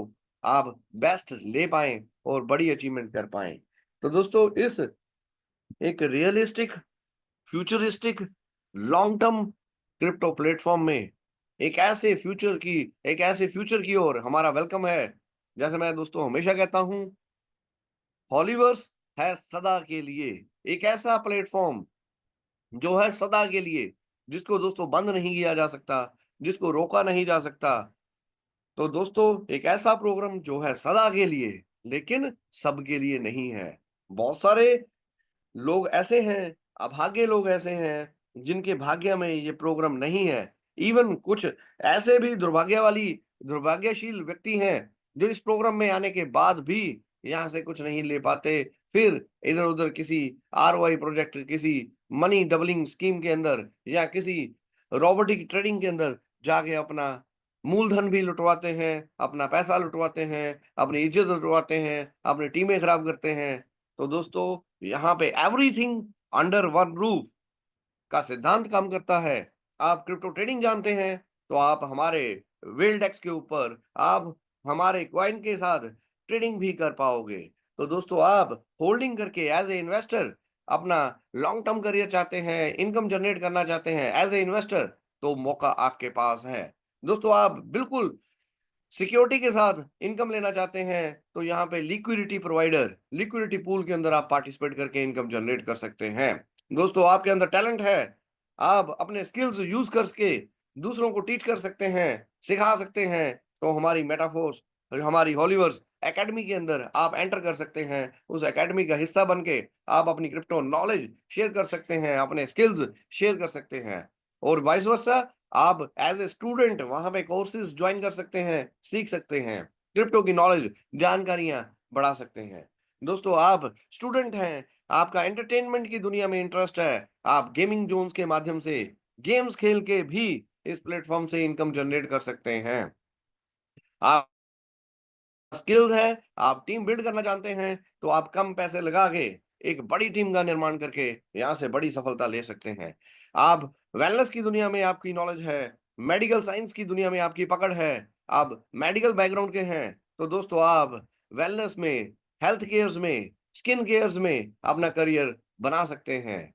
आप बेस्ट ले पाएं और बड़ी अचीवमेंट कर पाएं। तो दोस्तों इस एक realistic, futuristic, long term crypto platform में एक ऐसे फ्यूचर की ओर हमारा वेलकम है। जैसे मैं दोस्तों हमेशा कहता हूं, हॉलीवर्स है सदा के लिए। एक ऐसा प्लेटफॉर्म जो है सदा के लिए, जिसको दोस्तों बंद नहीं किया जा सकता, जिसको रोका नहीं जा सकता। तो दोस्तों एक ऐसा प्रोग्राम जो है सदा के लिए, लेकिन सबके लिए नहीं है। बहुत सारे लोग ऐसे हैं, अभागे लोग ऐसे हैं जिनके भाग्य में ये प्रोग्राम नहीं है, इवन कुछ ऐसे भी दुर्भाग्यशील व्यक्ति हैं जो इस प्रोग्राम में आने के बाद भी यहाँ से कुछ नहीं ले पाते, फिर इधर उधर किसी ROI प्रोजेक्ट, किसी मनी डबलिंग स्कीम के अंदर या किसी रोबोटिक ट्रेडिंग के अंदर जाके अपना मूलधन भी लुटवाते हैं, अपना पैसा लुटवाते हैं, अपनी इज्जत लुटवाते हैं, अपनी टीमें खराब करते हैं। तो दोस्तों, यहाँ पे एवरीथिंग अंडर वन रूफ का सिद्धांत काम करता है। आप क्रिप्टो ट्रेडिंग जानते हैं तो आप हमारे वेल्डेक्स के ऊपर आप हमारे कॉइन के साथ ट्रेडिंग भी कर पाओगे। तो दोस्तों, आप होल्डिंग करके एज ए इन्वेस्टर अपना लॉन्ग टर्म करियर चाहते हैं, इनकम जनरेट करना चाहते हैं एज ए इन्वेस्टर, तो मौका आपके पास है। दोस्तों, आप बिल्कुल सिक्योरिटी के साथ इनकम लेना चाहते हैं तो यहाँ पे लिक्विडिटी पूल के अंदर आप पार्टिसिपेट करके इनकम जनरेट कर सकते हैं। दोस्तों, आपके अंदर टैलेंट है, आप अपने स्किल्स यूज करके दूसरों को टीच कर सकते हैं, सिखा सकते हैं, तो हमारी मेटाफोर्स, हमारी हॉलीवर्स एकेडमी के अंदर आप एंटर कर सकते हैं। उस एकेडमी का हिस्सा बन के आप अपनी क्रिप्टो नॉलेज शेयर कर सकते हैं, अपने स्किल्स शेयर कर सकते हैं, और वाइस वर्सा आप एज ए स्टूडेंट वहां पे कोर्सेज ज्वाइन कर सकते हैं, सीख सकते हैं, क्रिप्टो की नॉलेज, जानकारियां बढ़ा सकते हैं। दोस्तों, आप स्टूडेंट हैं, आपका एंटरटेनमेंट की दुनिया में इंटरेस्ट है, आप गेमिंग जोन्स के माध्यम से गेम्स खेल के भी इस प्लेटफॉर्म से इनकम जनरेट कर सकते हैं। आप स्किल्स है, आप टीम बिल्ड करना जानते हैं, तो आप कम पैसे लगा के एक बड़ी टीम का निर्माण करके यहाँ से बड़ी सफलता ले सकते हैं। आप वेलनेस की दुनिया में आपकी नॉलेज है, मेडिकल साइंस की दुनिया में आपकी पकड़ है, आप मेडिकल बैकग्राउंड के हैं, तो दोस्तों आप वेलनेस में, हेल्थ केयर्स में, स्किन केयर्स में अपना करियर बना सकते हैं।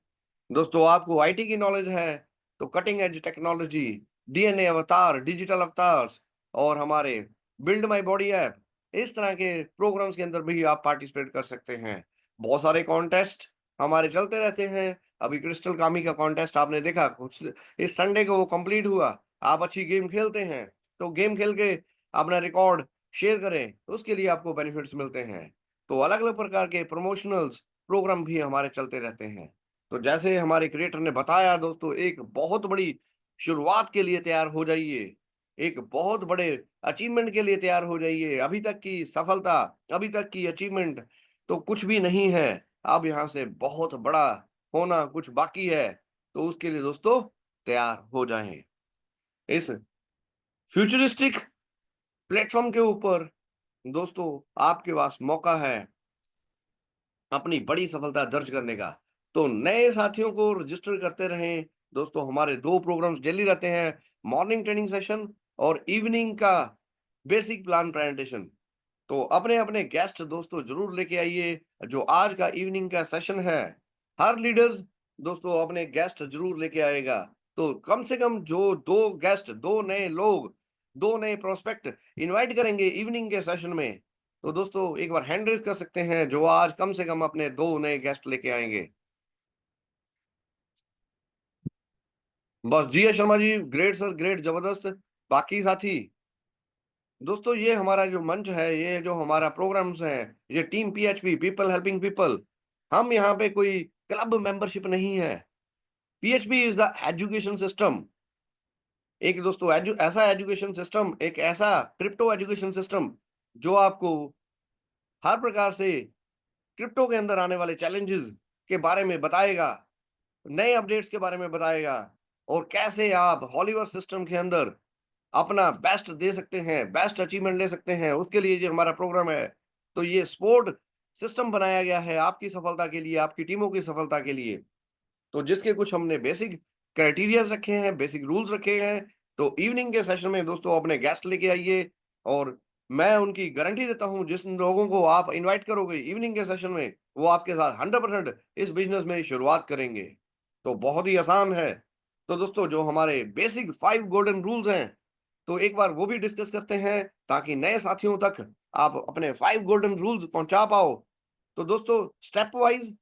दोस्तों, आपको IT की नॉलेज है तो कटिंग एज टेक्नोलॉजी, DNA अवतार, डिजिटल अवतार्स और हमारे बिल्ड माई बॉडी ऐप, इस तरह के प्रोग्राम्स के अंदर भी आप पार्टिसिपेट कर सकते हैं। बहुत सारे कॉन्टेस्ट हमारे चलते रहते हैं। अभी क्रिस्टल कामी का कॉन्टेस्ट आपने देखा, कुछ इस संडे को वो कंप्लीट हुआ। आप अच्छी गेम खेलते हैं तो गेम खेल के अपना रिकॉर्ड शेयर करें, उसके लिए आपको बेनिफिट्स मिलते हैं। तो अलग अलग प्रकार के प्रमोशनल्स प्रोग्राम भी हमारे चलते रहते हैं। तो जैसे हमारे क्रिएटर ने बताया दोस्तों, एक बहुत बड़ी शुरुआत के लिए तैयार हो जाइए, एक बहुत बड़े अचीवमेंट के लिए तैयार हो जाइए। अभी तक की सफलता, अभी तक की अचीवमेंट तो कुछ भी नहीं है, अब यहाँ से बहुत बड़ा होना कुछ बाकी है। तो उसके लिए दोस्तों तैयार हो जाएं। इस फ्यूचरिस्टिक प्लेटफॉर्म के ऊपर दोस्तों आपके पास मौका है अपनी बड़ी सफलता दर्ज करने का। तो नए साथियों को रजिस्टर करते रहें। दोस्तों, हमारे 2 प्रोग्राम्स डेली रहते हैं, मॉर्निंग ट्रेनिंग सेशन और इवनिंग का बेसिक प्लान प्रेजेंटेशन। तो अपने अपने गेस्ट दोस्तों जरूर लेके आइए। जो आज का इवनिंग का सेशन है, हर लीडर्स दोस्तों अपने गेस्ट जरूर लेके आएगा। तो कम से कम जो 2 गेस्ट, 2 नए लोग, 2 नए प्रोस्पेक्ट इनवाइट करेंगे इवनिंग के सेशन में, तो दोस्तों एक बार हैंड रेज कर सकते हैं जो आज कम से कम अपने 2 नए गेस्ट लेके आएंगे। बस जी शर्मा जी, ग्रेट सर, ग्रेट, जबरदस्त। बाकी साथी दोस्तों, ये हमारा जो मंच है, ये जो हमारा प्रोग्राम्स है, ये team PHP, people helping people, हम यहाँ पे कोई क्लब मेंबरशिप नहीं है। PHP is the education system. एक दोस्तों ऐसा एजुकेशन सिस्टम, एक ऐसा क्रिप्टो एजुकेशन सिस्टम जो आपको हर प्रकार से क्रिप्टो के अंदर आने वाले चैलेंजेस के बारे में बताएगा, नए अपडेट्स के बारे में बताएगा, और कैसे आप हॉलीवर्स सिस्टम के अंदर अपना बेस्ट दे सकते हैं, बेस्ट अचीवमेंट ले सकते हैं। उसके लिए जो हमारा प्रोग्राम है, तो ये स्पोर्ट सिस्टम बनाया गया है आपकी सफलता के लिए, आपकी टीमों की सफलता के लिए। तो जिसके कुछ हमने बेसिक क्राइटेरियाज रखे हैं, बेसिक रूल्स रखे हैं। तो इवनिंग के सेशन में दोस्तों अपने गेस्ट लेके आइए, और मैं उनकी गारंटी देता हूं जिस लोगों को आप इनवाइट करोगे इवनिंग के सेशन में, वो आपके साथ 100% इस बिजनेस में शुरुआत करेंगे। तो बहुत ही आसान है। तो दोस्तों, जो हमारे बेसिक 5 गोल्डन रूल्स हैं, तो एक बार वो भी डिस्कस करते हैं ताकि नए साथियों तक आप अपने 5 गोल्डन रूल्स पहुंचा पाओ। तो दोस्तों, स्टेप वाइज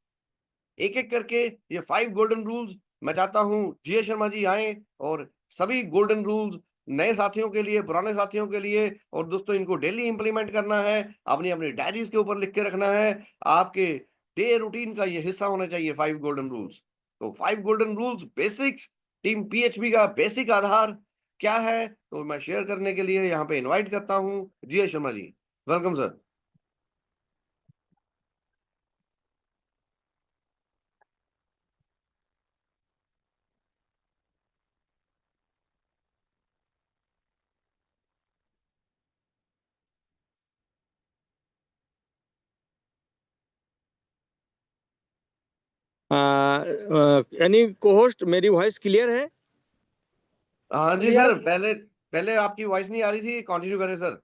एक एक करके ये 5 गोल्डन रूल्स मैं चाहता हूं जी शर्मा जी आए और सभी गोल्डन रूल्स नए साथियों के लिए, पुराने साथियों के लिए, और दोस्तों इनको डेली इंप्लीमेंट करना है, अपनी अपनी डायरीज के ऊपर लिख के रखना है। आपके डे रूटीन का ये हिस्सा होना चाहिए 5 गोल्डन रूल्स। तो 5 golden rules basics, team PHP का बेसिक आधार क्या है, तो मैं शेयर करने के लिए यहाँ पे इनवाइट करता हूँ जी Sharma ji. Welcome sir. Any co-host, मेरी वॉइस क्लियर है? हाँ जी सर, पहले पहले आपकी वॉइस नहीं आ रही थी, कंटिन्यू करें sir.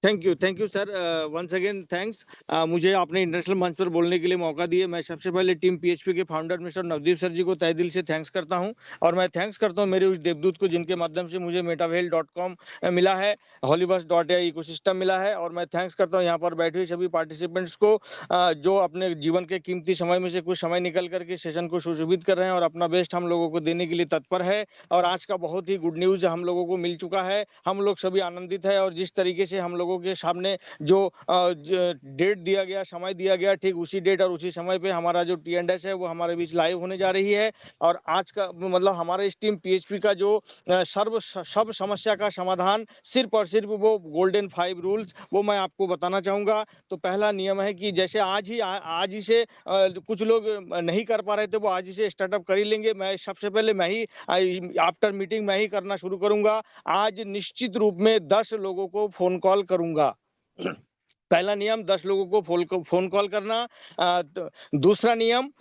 Thank you sir, once again thanks. मुझे आपने इंटरनेशनल मंच पर बोलने के लिए मौका दिए। मैं सबसे पहले टीम पीएचपी के फाउंडर मिस्टर नवदीप सर जी को तहे दिल से थैंक्स करता हूं, और मैं थैंक्स करता हूं मेरे उस देवदूत को जिनके माध्यम से मुझे metavale.com मिला है, holiverse.ai इकोसिस्टम मिला है। और मैं थैंक्स करता हूं यहाँ पर बैठे हुए सभी पार्टिसिपेंट्स को, जो अपने जीवन के कीमती समय में से कुछ समय निकल करके सेशन को सुशोभित कर रहे हैं और अपना बेस्ट हम लोगों को देने के लिए तत्पर है। और आज का बहुत ही गुड न्यूज हम लोगों को मिल चुका है, हम लोग सभी आनंदित है। और जिस तरीके से हम लोगों के सामने जो डेट दिया गया, समय दिया गया, ठीक उसी डेट और उसी समय पे हमारा जो T&S है वो हमारे बीच लाइव होने जा रही है। और आज का मतलब हमारे इस टीम पीएचपी का जो सब समस्या का समाधान सिर्फ और सिर्फ वो गोल्डन 5 रूल्स, वो मैं आपको बताना चाहूंगा। तो पहला नियम है कि जैसे आज ही से कुछ लोग नहीं कर पा रहे थे, वो आज ही से स्टार्टअप कर ही लेंगे। मैं सबसे पहले मैं ही आफ्टर मीटिंग मैं ही करना शुरू करूंगा। आज निश्चित रूप में 10 लोगों को फोन कॉल करूंगा। पहला नियम 10 लोगों को फोन कॉल करना। दूसरा नियम,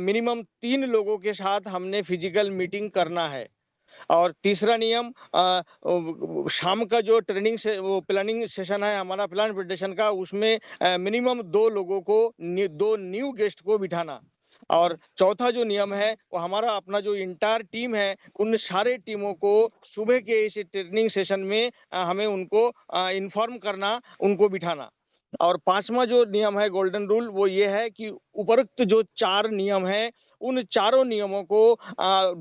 मिनिमम 3 लोगों के साथ हमने फिजिकल मीटिंग करना है। और तीसरा नियम, शाम का जो ट्रेनिंग से वो प्लानिंग सेशन है हमारा, प्लान प्रेजेंटेशन का, उसमें मिनिमम 2 लोगों को 2 न्यू गेस्ट को बिठाना। और चौथा जो नियम है वो हमारा अपना जो इंटायर टीम है, उन सारे टीमों को सुबह के इस ट्रेनिंग सेशन में हमें उनको इन्फॉर्म करना, उनको बिठाना। और पांचवा जो नियम है गोल्डन रूल, वो ये है कि उपरोक्त जो 4 नियम है, उन चारों नियमों को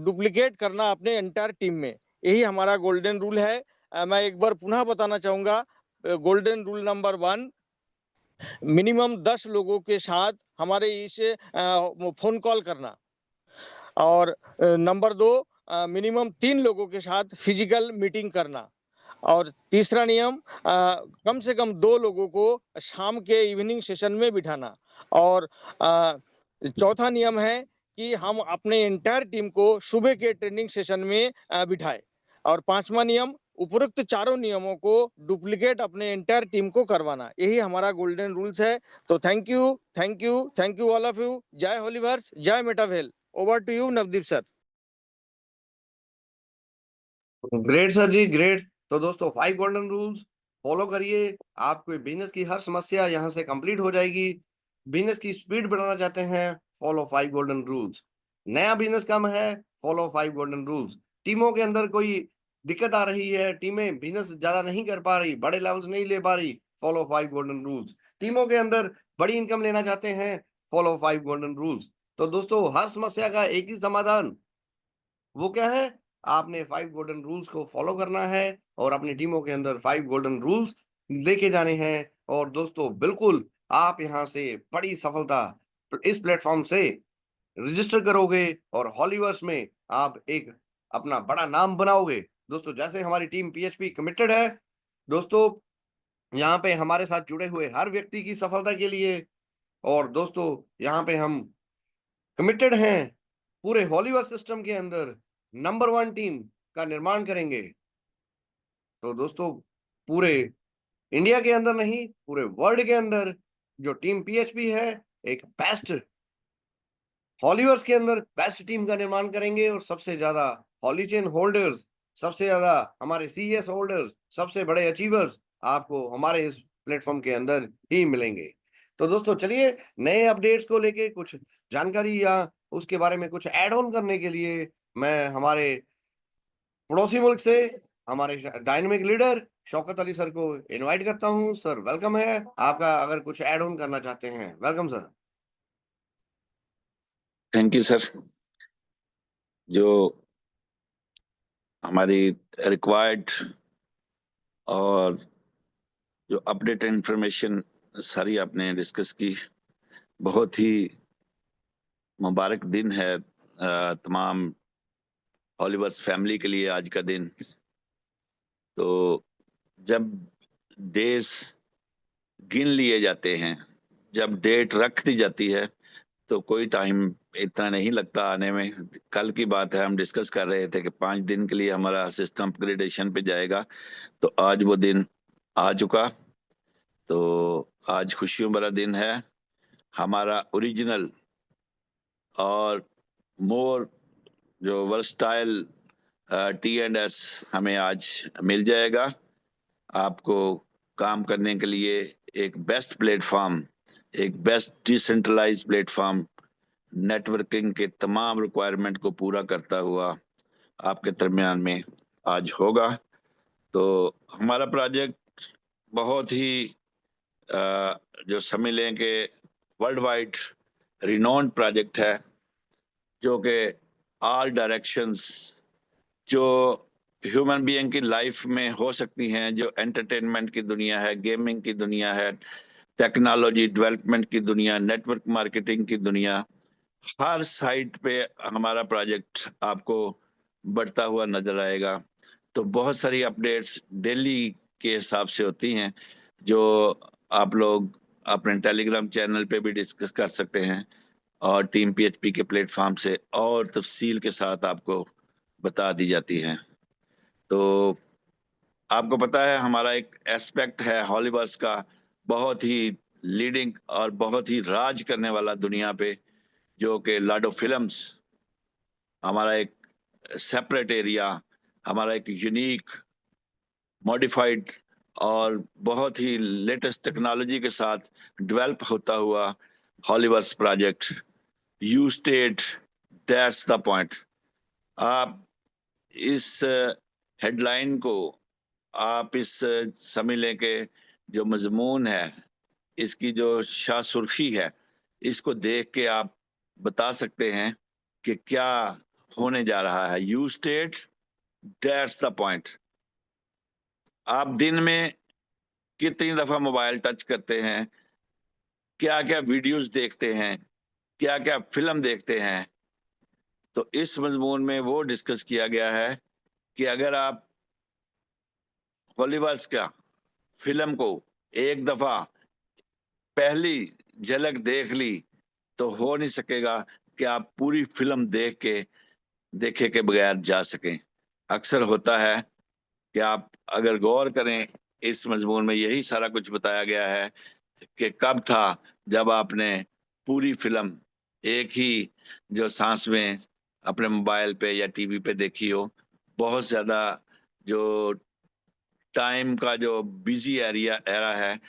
डुप्लीकेट करना अपने एंटायर टीम में। यही हमारा गोल्डन रूल है। मैं एक बार पुनः बताना चाहूंगा। गोल्डन रूल नंबर 1, मिनिमम 10 लोगों के साथ हमारे इस फोन कॉल करना। और नंबर 2, मिनिमम 3 लोगों के साथ फिजिकल मीटिंग करना। और तीसरा नियम, कम से कम 2 लोगों को शाम के इवनिंग सेशन में बिठाना। और चौथा नियम है कि हम अपने एंटायर टीम को सुबह के ट्रेनिंग सेशन में बिठाए। और पांचवा नियम, उपरोक्त चारों नियमों को डुप्लीकेट अपने एंटायर टीम को करवाना। यही हमारा गोल्डन रूल्स है। तो thank you all of you. जय होलीवर्स, जय मेटावेल। Over to you Navdeep sir. Great sir जी, ग्रेट। तो दोस्तों 5 गोल्डन रूल्स फॉलो करिए, आपको बिजनेस की हर समस्या यहाँ से कंप्लीट हो जाएगी। बिजनेस की स्पीड बढ़ाना चाहते हैं, फॉलो 5 गोल्डन रूल्स। नया बिजनेस कम है, फॉलो 5 गोल्डन रूल्स। टीमों के अंदर कोई दिक्कत आ रही है, टीमें बिजनेस ज्यादा नहीं कर पा रही, बड़े लेवल्स नहीं ले पा रही, फॉलो 5 गोल्डन रूल्स। टीमों के अंदर बड़ी इनकम लेना चाहते हैं, फॉलो 5 गोल्डन रूल्स। तो दोस्तों हर समस्या का एक ही समाधान, वो क्या है, आपने 5 गोल्डन रूल्स को फॉलो करना है और अपनी टीमों के अंदर 5 गोल्डन रूल्स लेके जाने हैं। और दोस्तों बिल्कुल आप यहाँ से बड़ी सफलता इस प्लेटफॉर्म से रजिस्टर करोगे और हॉलीवर्स में आप एक अपना बड़ा नाम बनाओगे। दोस्तों जैसे हमारी टीम पीएचपी कमिटेड है, दोस्तों यहाँ पे हमारे साथ जुड़े हुए हर व्यक्ति की सफलता के लिए, और दोस्तों यहाँ पे हम कमिटेड हैं पूरे हॉलीवर्स सिस्टम के अंदर नंबर 1 टीम का निर्माण करेंगे। तो दोस्तों पूरे इंडिया के अंदर नहीं, पूरे वर्ल्ड के अंदर जो टीम पीएचपी है, एक बेस्ट हॉलीवर्स के अंदर बेस्ट टीम का निर्माण करेंगे। और सबसे ज्यादा हॉलीचेन होल्डर्स, सबसे ज्यादा हमारे सीएस होल्डर्स, सबसे बड़े अचीवर्स आपको हमारे इस प्लेटफॉर्म के अंदर ही मिलेंगे। तो दोस्तों चलिए, नए अपडेट्स को लेके कुछ जानकारी या उसके बारे में कुछ ऐड ऑन करने के लिए मैं हमारे पड़ोसी मुल्क से हमारे dynamic leader Shaukat Ali sir को इनवाइट करता हूं। सर वेलकम है आपका, अगर कुछ ऐड ऑन करना चाहते हैं, welcome sir. Thank you sir. जो हमारी रिक्वायर्ड और जो अपडेट इंफॉर्मेशन सारी आपने डिस्कस की, बहुत ही मुबारक दिन है तमाम हॉलीवर्स फैमिली के लिए आज का दिन। तो जब डेज गिन लिए जाते हैं, जब डेट रख दी जाती है, तो कोई टाइम इतना नहीं लगता आने में। कल की बात है, हम डिस्कस कर रहे थे कि 5 दिन के लिए हमारा सिस्टम अपग्रेडेशन पे जाएगा, तो आज वो दिन आ चुका। तो आज खुशियों भरा दिन है। हमारा ओरिजिनल और मोर जो वर्सटाइल T&S हमें आज मिल जाएगा। आपको काम करने के लिए एक बेस्ट प्लेटफॉर्म, एक बेस्ट डिसेंट्रलाइज प्लेटफॉर्म, नेटवर्किंग के तमाम रिक्वायरमेंट को पूरा करता हुआ आपके दरमियान में आज होगा। तो हमारा प्रोजेक्ट बहुत ही जो समझ लें कि वर्ल्ड वाइड रिनोन्ड प्रोजेक्ट है, जो कि ऑल डायरेक्शंस जो ह्यूमन बीइंग की लाइफ में हो सकती हैं, जो एंटरटेनमेंट की दुनिया है, गेमिंग की दुनिया है, टेक्नोलॉजी डेवलपमेंट की दुनिया, नेटवर्क मार्केटिंग की दुनिया, हर साइड पे हमारा प्रोजेक्ट आपको बढ़ता हुआ नजर आएगा। तो बहुत सारी अपडेट्स डेली के हिसाब से होती हैं, जो आप लोग अपने टेलीग्राम चैनल पे भी डिस्कस कर सकते हैं, और टीम PHP के प्लेटफॉर्म से और तफसील के साथ आपको बता दी जाती हैं। तो आपको पता है हमारा एक एस्पेक्ट है हॉलीवर्स का, बहुत ही लीडिंग और बहुत ही राज करने वाला दुनिया पे, जो कि लाडो फिल्म्स हमारा एक सेपरेट एरिया, हमारा एक यूनिक मॉडिफाइड और बहुत ही लेटेस्ट टेक्नोलॉजी के साथ डेवलप होता हुआ Holiverse project. You state, that's the point. आप इस हेडलाइन को, आप इस समझ लें कि जो मजमून है, इसकी जो शाह सुर्खी है, इसको देख के आप बता सकते हैं कि क्या होने जा रहा है। You state, that's the point. आप दिन में कितनी दफा मोबाइल टच करते हैं, क्या क्या वीडियोस देखते हैं, क्या क्या फिल्म देखते हैं। तो इस मजमून में वो डिस्कस किया गया है कि अगर आप हॉलीवर्स का फिल्म को एक दफा पहली झलक देख ली, तो हो नहीं सकेगा कि आप पूरी फिल्म देखे के बगैर जा सकें। अक्सर होता है कि आप अगर गौर करें, इस मजमून में यही सारा कुछ बताया गया है कि कब था जब आपने पूरी फिल्म एक ही जो सांस में अपने मोबाइल पे या टीवी पे देखी हो। बहुत ज्यादा जो टाइम का जो बिजी एरा है,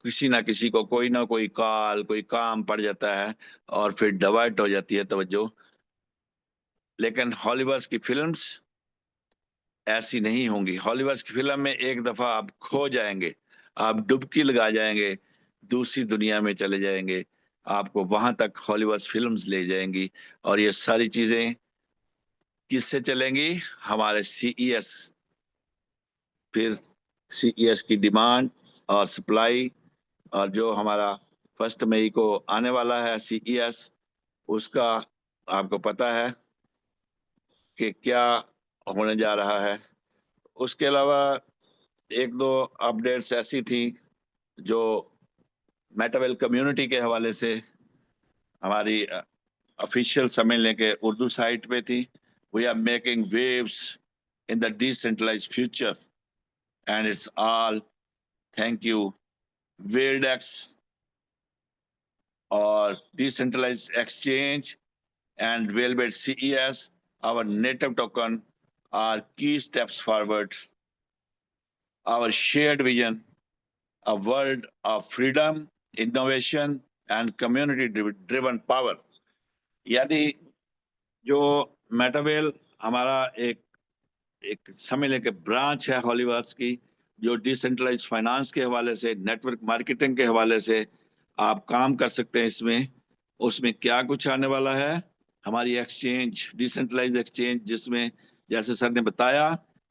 किसी ना किसी को कोई ना कोई कॉल, कोई काम पड़ जाता है, और फिर डाइवर्ट हो जाती है तवज्जो। लेकिन हॉलीवर्स की फिल्म्स ऐसी नहीं होंगी। हॉलीवर्स की फिल्म में एक दफा आप खो जाएंगे, आप डुबकी लगा जाएंगे, दूसरी दुनिया में चले जाएंगे, आपको वहां तक हॉलीवर्स फिल्म्स ले जाएंगी। और ये सारी चीजें किससे चलेंगी? हमारे CES। फिर CES की डिमांड और सप्लाई, और जो हमारा 1 मई को आने वाला है CES, उसका आपको पता है कि क्या होने जा रहा है। उसके अलावा एक दो अपडेट्स ऐसी थी जो मेटावेल कम्युनिटी के हवाले से हमारी ऑफिशियल समझ लें कि उर्दू साइट पे थी। We are making waves in the decentralised future, and it's all thank you वेल्डेक्स और decentralised exchange and Railbird CES, our native token, are key steps forward. Our shared vision, a world of freedom, innovation, and community-driven power. यानी जो मेटावेल हमारा एक समझ लें कि ब्रांच है हॉलीवर्स की, जो डिसेंट्रलाइज फाइनेंस के हवाले से, नेटवर्क मार्केटिंग के हवाले से आप काम कर सकते हैं इसमें। उसमें क्या कुछ आने वाला है? हमारी एक्सचेंज, डिसेंट्रलाइज एक्सचेंज, जिसमें जैसे सर ने बताया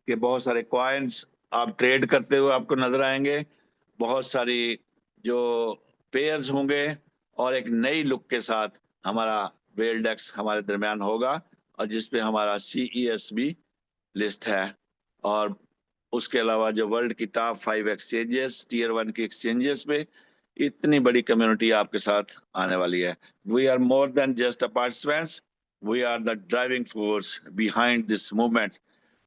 कि बहुत सारे कॉइन्स आप ट्रेड करते हुए आपको नजर आएंगे, बहुत सारी जो पेयर्स होंगे, और एक नई लुक के साथ हमारा वेल्डेक्स हमारे दरमियान होगा और जिसपे हमारा CES भी लिस्ट है। और उसके अलावा जो वर्ल्ड की टॉप 5 एक्सचेंजेस, टियर 1 की एक्सचेंजेस पे इतनी बड़ी कम्युनिटी आपके साथ आने वाली है। We are more than just a participants, we are the driving force behind this movement.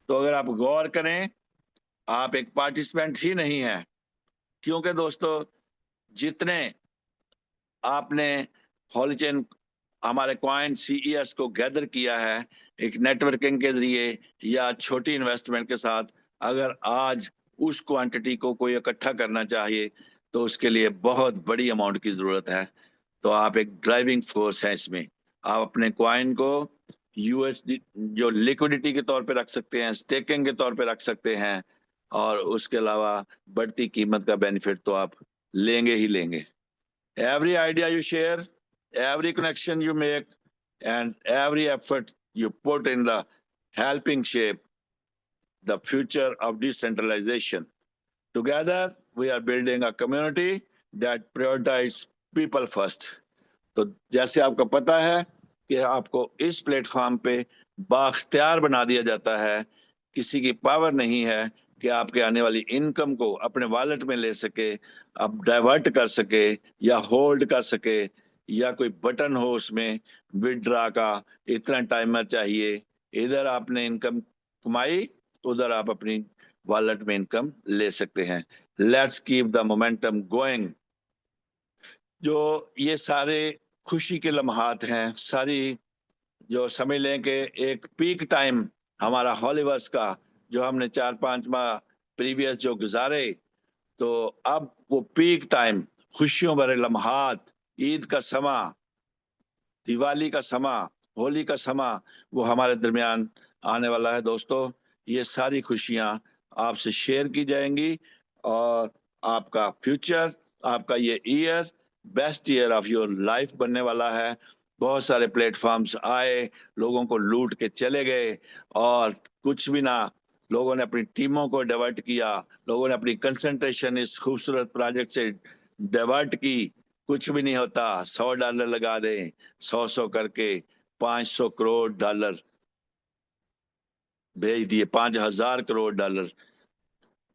तो अगर आप गौर करें, आप एक पार्टिसिपेंट ही नहीं है, क्योंकि दोस्तों जितने आपने हॉलीचेन हमारे कॉइन CES को गैदर किया है एक नेटवर्किंग के जरिए या छोटी इन्वेस्टमेंट के साथ, अगर आज उस क्वांटिटी को कोई इकट्ठा करना चाहिए तो उसके लिए बहुत बड़ी अमाउंट की जरूरत है। तो आप एक ड्राइविंग फोर्स है इसमें। आप अपने कॉइन को USD जो लिक्विडिटी के तौर पे रख सकते हैं, स्टेकिंग के तौर पे रख सकते हैं, और उसके अलावा बढ़ती कीमत का बेनिफिट तो आप लेंगे ही लेंगे। Every idea you share, every connection you make, and every effort you put in the helping shape the future of decentralization. Together, we are building a community that prioritizes people first. तो जैसे आपको पता है कि आपको इस प्लेटफॉर्म पे बाख्तियार बना दिया जाता है, किसी की पावर नहीं है कि आपके आने वाली इनकम को अपने वॉलेट में ले सके, आप डाइवर्ट कर सके या होल्ड कर सके, या कोई बटन हो उसमें विड्रा का, इतना टाइमर चाहिए। इधर आपने इनकम कमाई, उधर आप अपनी वॉलेट में इनकम ले सकते हैं। Let's keep the momentum going. जो ये सारे खुशी के लम्हात हैं, सारी जो समझ लें कि एक पीक टाइम हमारा हॉलीवर्स का जो हमने 4-5 माह प्रीवियस जो गुजारे, तो अब वो पीक टाइम, खुशियों भरे लम्हात, ईद का समा, दिवाली का समा, होली का समा, वो हमारे दरमियान आने वाला है। दोस्तों, ये सारी खुशियां आपसे शेयर की जाएंगी और आपका फ्यूचर, आपका ये year best year of your life बनने वाला है। बहुत सारे प्लेटफॉर्म्स आए, लोगों को लूट के चले गए और कुछ भी ना, लोगों ने अपनी टीमों को डाइवर्ट किया, लोगों ने अपनी कंसंट्रेशन इस खूबसूरत प्रोजेक्ट से डाइवर्ट की। कुछ भी नहीं होता, $100 लगा दें, 100 करके $500 करोड़ भेज दिए, $5,000 करोड़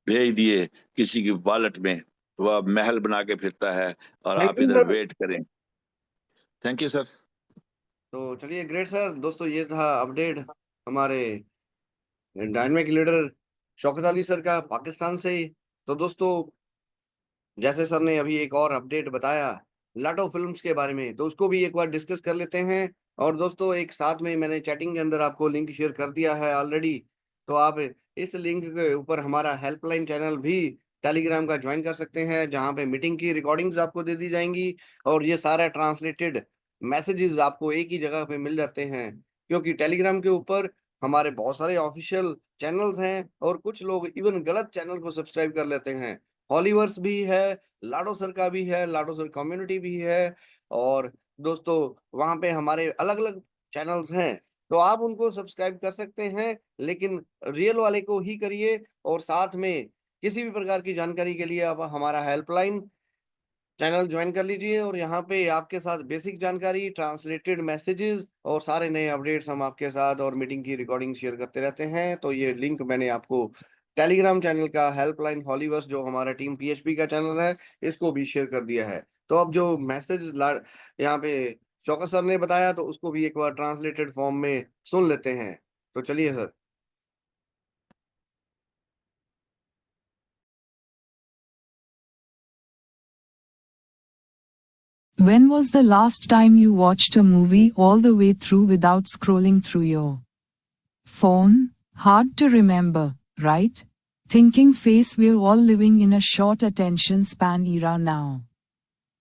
भेज दिए किसी की वॉलेट में, वह महल बना के फिरता है और थैंक आप यू इधर सर। वेट करें। Thank you sir. तो चलिए, ग्रेट सर। दोस्तों, ये था अपडेट हमारे dynamic leader Shaukat Ali sir का पाकिस्तान से। तो दोस्तों, जैसे सर ने अभी एक और अपडेट बताया लाटो फिल्म्स के बारे में, तो उसको भी एक बार डिस्कस कर लेते हैं। और दोस्तों, एक साथ में मैंने चैटिंग के अंदर आपको लिंक शेयर कर दिया है ऑलरेडी, तो आप इस लिंक के ऊपर हमारा हेल्पलाइन चैनल भी टेलीग्राम का ज्वाइन कर सकते हैं, जहां पे मीटिंग की रिकॉर्डिंग्स आपको दे दी जाएंगी और ये सारा ट्रांसलेटेड मैसेजेस आपको एक ही जगह पे मिल जाते हैं। क्योंकि टेलीग्राम के ऊपर हमारे बहुत सारे ऑफिशियल चैनल्स हैं और कुछ लोग इवन गलत चैनल को सब्सक्राइब कर लेते हैं। हॉलीवर्स भी है, लाडो सर का भी है, लाडो सर कम्युनिटी भी है, और दोस्तों वहां पे हमारे अलग अलग चैनल्स हैं, तो आप उनको सब्सक्राइब कर सकते हैं, लेकिन रियल वाले को ही करिए। और साथ में किसी भी प्रकार की जानकारी के लिए आप हमारा हेल्पलाइन चैनल ज्वाइन कर लीजिए, और यहाँ पे आपके साथ बेसिक जानकारी, ट्रांसलेटेड मैसेजेस और सारे नए अपडेट्स हम आपके साथ और मीटिंग की रिकॉर्डिंग शेयर करते रहते हैं। तो ये लिंक मैंने आपको टेलीग्राम चैनल का हेल्पलाइन हॉलीवर्स जो हमारा टीम PHP का चैनल है, इसको भी शेयर कर दिया है। तो अब जो मैसेज यहाँ पे चौकस सर ने बताया, तो उसको भी एक बार ट्रांसलेटेड फॉर्म में सुन लेते हैं। तो चलिए sir. When was the last time you watched a movie all the way through without scrolling through your phone? Hard to remember, right? Thinking face, we're all living in a short attention span era now.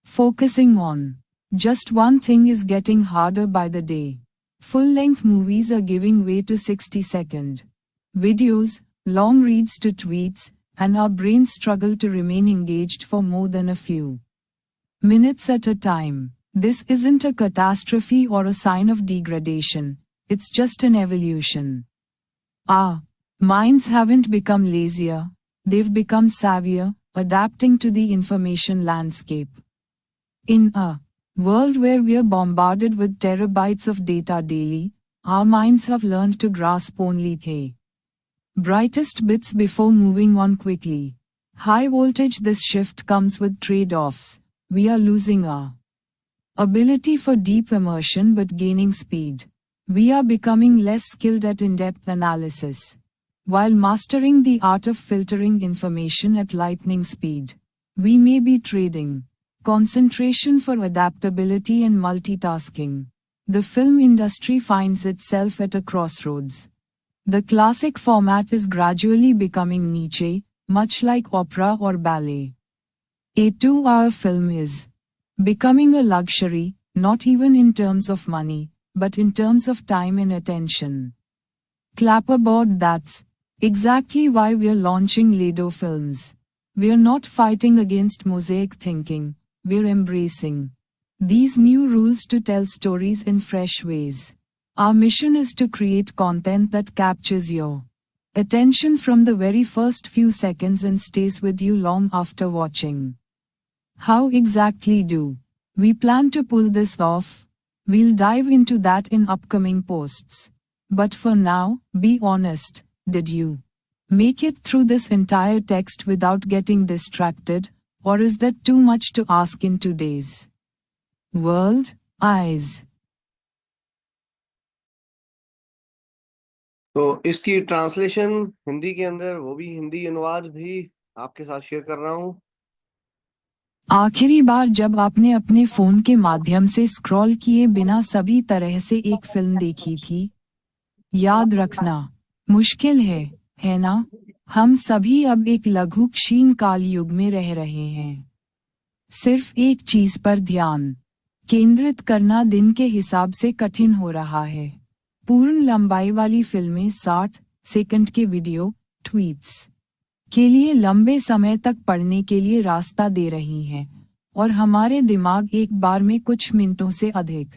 Focusing on just one thing is getting harder by the day. Full-length movies are giving way to 60-second videos, long reads to tweets, and our brains struggle to remain engaged for more than a few minutes at a time. This isn't a catastrophe or a sign of degradation, it's just an evolution. Our minds haven't become lazier, they've become savvier, adapting to the information landscape. In a world where we are bombarded with terabytes of data daily, our minds have learned to grasp only the brightest bits before moving on quickly. High voltage, this shift comes with trade-offs. We are losing our ability for deep immersion but gaining speed. We are becoming less skilled at in-depth analysis, while mastering the art of filtering information at lightning speed. We may be trading concentration for adaptability and multitasking. The film industry finds itself at a crossroads. The classic format is gradually becoming niche, much like opera or ballet. A 2-hour film is becoming a luxury, not even in terms of money, but in terms of time and attention. Clapperboard, that's exactly why we're launching Lado Films. We're not fighting against mosaic thinking, we're embracing these new rules to tell stories in fresh ways. Our mission is to create content that captures your attention from the very first few seconds and stays with you long after watching. How exactly do we plan to pull this off? We'll dive into that in upcoming posts. But for now, be honest, did you make it through this entire text without getting distracted, or is that too much to ask in today's world? Eyes. तो इसकी ट्रांसलेशन हिंदी के अंदर, वो भी हिंदी अनुवाद भी आपके साथ शेयर कर रहा हूँ। आखिरी बार जब आपने अपने फोन के माध्यम से स्क्रॉल किए बिना सभी तरह से एक फिल्म देखी थी? याद रखना मुश्किल है ना? हम सभी अब एक लघु क्षीण काल युग में रह रहे हैं। सिर्फ एक चीज पर ध्यान केंद्रित करना दिन के हिसाब से कठिन हो रहा है। पूर्ण लंबाई वाली फिल्में 60 सेकंड के वीडियो ट्वीट्स के लिए लंबे समय तक पढ़ने के लिए रास्ता दे रही हैं, और हमारे दिमाग एक बार में कुछ मिनटों से अधिक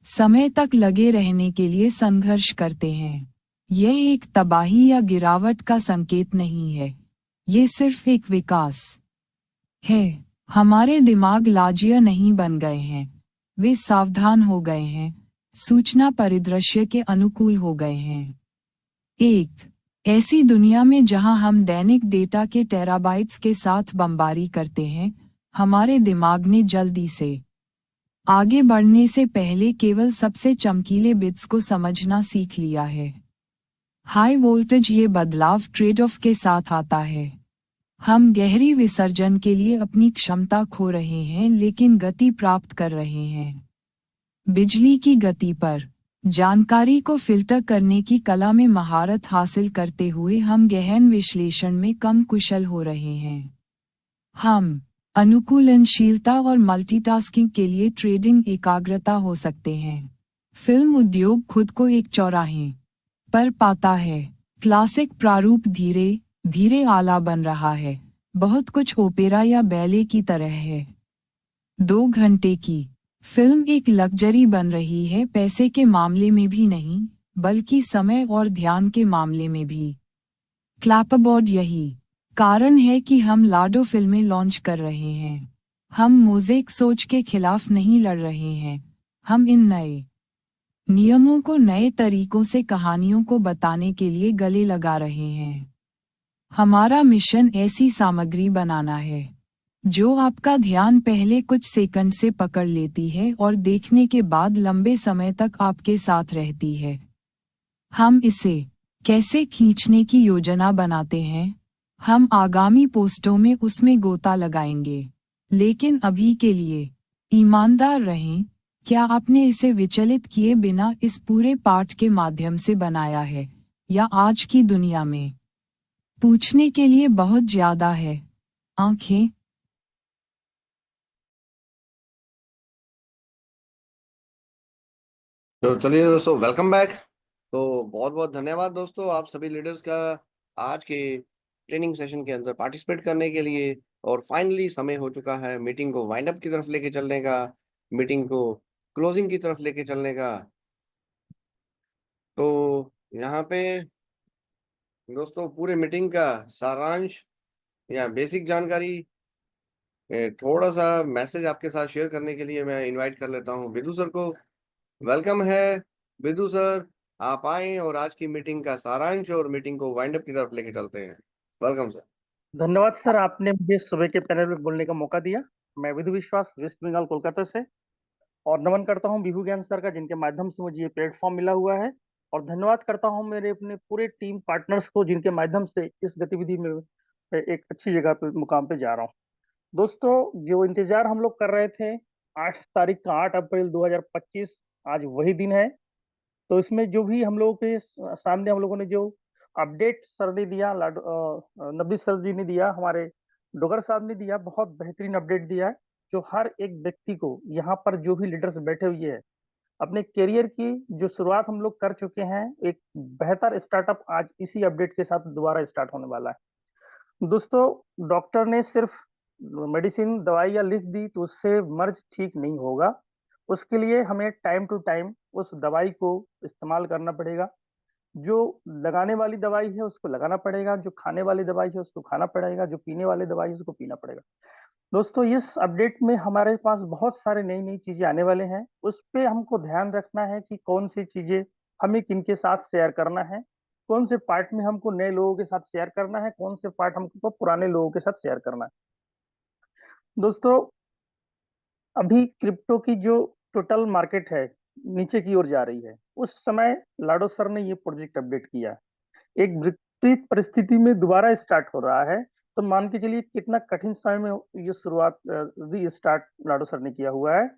समय तक लगे रहने के लिए संघर्ष करते हैं। यह एक तबाही या गिरावट का संकेत नहीं है, ये सिर्फ एक विकास है। हमारे दिमाग लाजिया नहीं बन गए हैं, वे सावधान हो गए हैं, सूचना परिदृश्य के अनुकूल हो गए हैं। एक ऐसी दुनिया में जहां हम दैनिक डेटा के टेराबाइट्स के साथ बमबारी करते हैं, हमारे दिमाग ने जल्दी से आगे बढ़ने से पहले केवल सबसे चमकीले बिट्स को समझना सीख लिया है। हाई वोल्टेज, ये बदलाव ट्रेड ऑफ के साथ आता है। हम गहरी विसर्जन के लिए अपनी क्षमता खो रहे हैं लेकिन गति प्राप्त कर रहे हैं। बिजली की गति पर जानकारी को फिल्टर करने की कला में महारत हासिल करते हुए हम गहन विश्लेषण में कम कुशल हो रहे हैं। हम अनुकूलनशीलता और मल्टीटास्किंग के लिए ट्रेडिंग एकाग्रता हो सकते हैं। फिल्म उद्योग खुद को एक चौराहे पर पाता है। क्लासिक प्रारूप धीरे धीरे आला बन रहा है, बहुत कुछ ओपेरा या बैले की तरह है। 2 घंटे की फिल्म एक लग्जरी बन रही है, पैसे के मामले में भी नहीं, बल्कि समय और ध्यान के मामले में भी। क्लैपरबोर्ड, यही कारण है कि हम लाडो फिल्में लॉन्च कर रहे हैं। हम मोज़ेक सोच के खिलाफ नहीं लड़ रहे हैं, हम इन नए नियमों को नए तरीकों से कहानियों को बताने के लिए गले लगा रहे हैं। हमारा मिशन ऐसी सामग्री बनाना है जो आपका ध्यान पहले कुछ सेकंड से पकड़ लेती है और देखने के बाद लंबे समय तक आपके साथ रहती है। हम इसे कैसे खींचने की योजना बनाते हैं, हम आगामी पोस्टों में उसमें गोता लगाएंगे। लेकिन अभी के लिए ईमानदार रहें, क्या आपने इसे विचलित किए बिना इस पूरे पाठ के माध्यम से बनाया है, या आज की दुनिया में पूछने के लिए बहुत ज्यादा है? आंखें तो चलिए दोस्तों, वेलकम बैक। तो बहुत बहुत धन्यवाद दोस्तों, आप सभी लीडर्स का आज के ट्रेनिंग सेशन के अंदर पार्टिसिपेट करने के लिए। और फाइनली समय हो चुका है मीटिंग को वाइंड अप की तरफ लेके चलने का, मीटिंग को क्लोजिंग की तरफ लेके चलने का। तो यहाँ पे दोस्तों पूरे मीटिंग का सारांश या बेसिक जानकारी थोड़ा सा मैसेज आपके साथ शेयर करने के लिए मैं इनवाइट कर लेता हूँ विदु सर को। वेलकम है विदु सर, आप आए और आज की मीटिंग का सारांश और मीटिंग को वाइंड अप की तरफ लेके चलते हैं। Welcome sir. धन्यवाद सर, आपने मुझे सुबह के पैनल में बोलने का मौका दिया। मैं विधु विश्वास, वेस्ट बंगाल कोलकाता से, और नमन करता हूं विभू ज्ञान सर का, जिनके माध्यम से मुझे ये प्लेटफॉर्म मिला हुआ है। और धन्यवाद करता हूं मेरे अपने पूरे टीम पार्टनर्स को, जिनके माध्यम से इस गतिविधि में एक अच्छी जगह पे, मुकाम पे जा रहा हूं। दोस्तों, जो इंतजार हम लोग कर रहे थे 8 तारीख का, 8 अप्रैल 2025, आज वही दिन है। तो इसमें जो भी हम लोगों के सामने हम लोगों ने जो अपडेट सर ने दिया, नबी सर जी ने दिया, हमारे डोगर साहब ने दिया, बहुत बेहतरीन अपडेट दिया है, जो हर एक व्यक्ति को, यहाँ पर जो भी लीडर्स बैठे हुए हैं, अपने करियर की जो शुरुआत हम लोग कर चुके हैं, एक बेहतर स्टार्टअप आज इसी अपडेट के साथ दोबारा स्टार्ट होने वाला है। दोस्तों, डॉक्टर ने सिर्फ मेडिसिन, दवाइयाँ लिख दी तो उससे मर्ज ठीक नहीं होगा। उसके लिए हमें टाइम टू टाइम उस दवाई को इस्तेमाल करना पड़ेगा। जो लगाने वाली दवाई है उसको लगाना पड़ेगा, जो खाने वाली दवाई है उसको खाना पड़ेगा, जो पीने वाली दवाई है उसको पीना पड़ेगा। दोस्तों, इस अपडेट में हमारे पास बहुत सारे नई नई चीजें आने वाले हैं। उस पे हमको ध्यान रखना है कि कौन सी चीजें हमें किनके साथ शेयर करना है, कौन से पार्ट में हमको नए लोगों के साथ शेयर करना है, कौन से पार्ट हमको पुराने लोगों के साथ शेयर करना है। दोस्तों, अभी क्रिप्टो की जो टोटल मार्केट है नीचे की ओर जा रही है। उस समय लाडो सर ने ये प्रोजेक्ट अपडेट किया। एक विपरीत परिस्थिति में दोबारा स्टार्ट हो रहा है, तो मान के चलिए कितना कठिन समय में ये शुरुआत री-स्टार्ट लाडो सर ने किया हुआ है।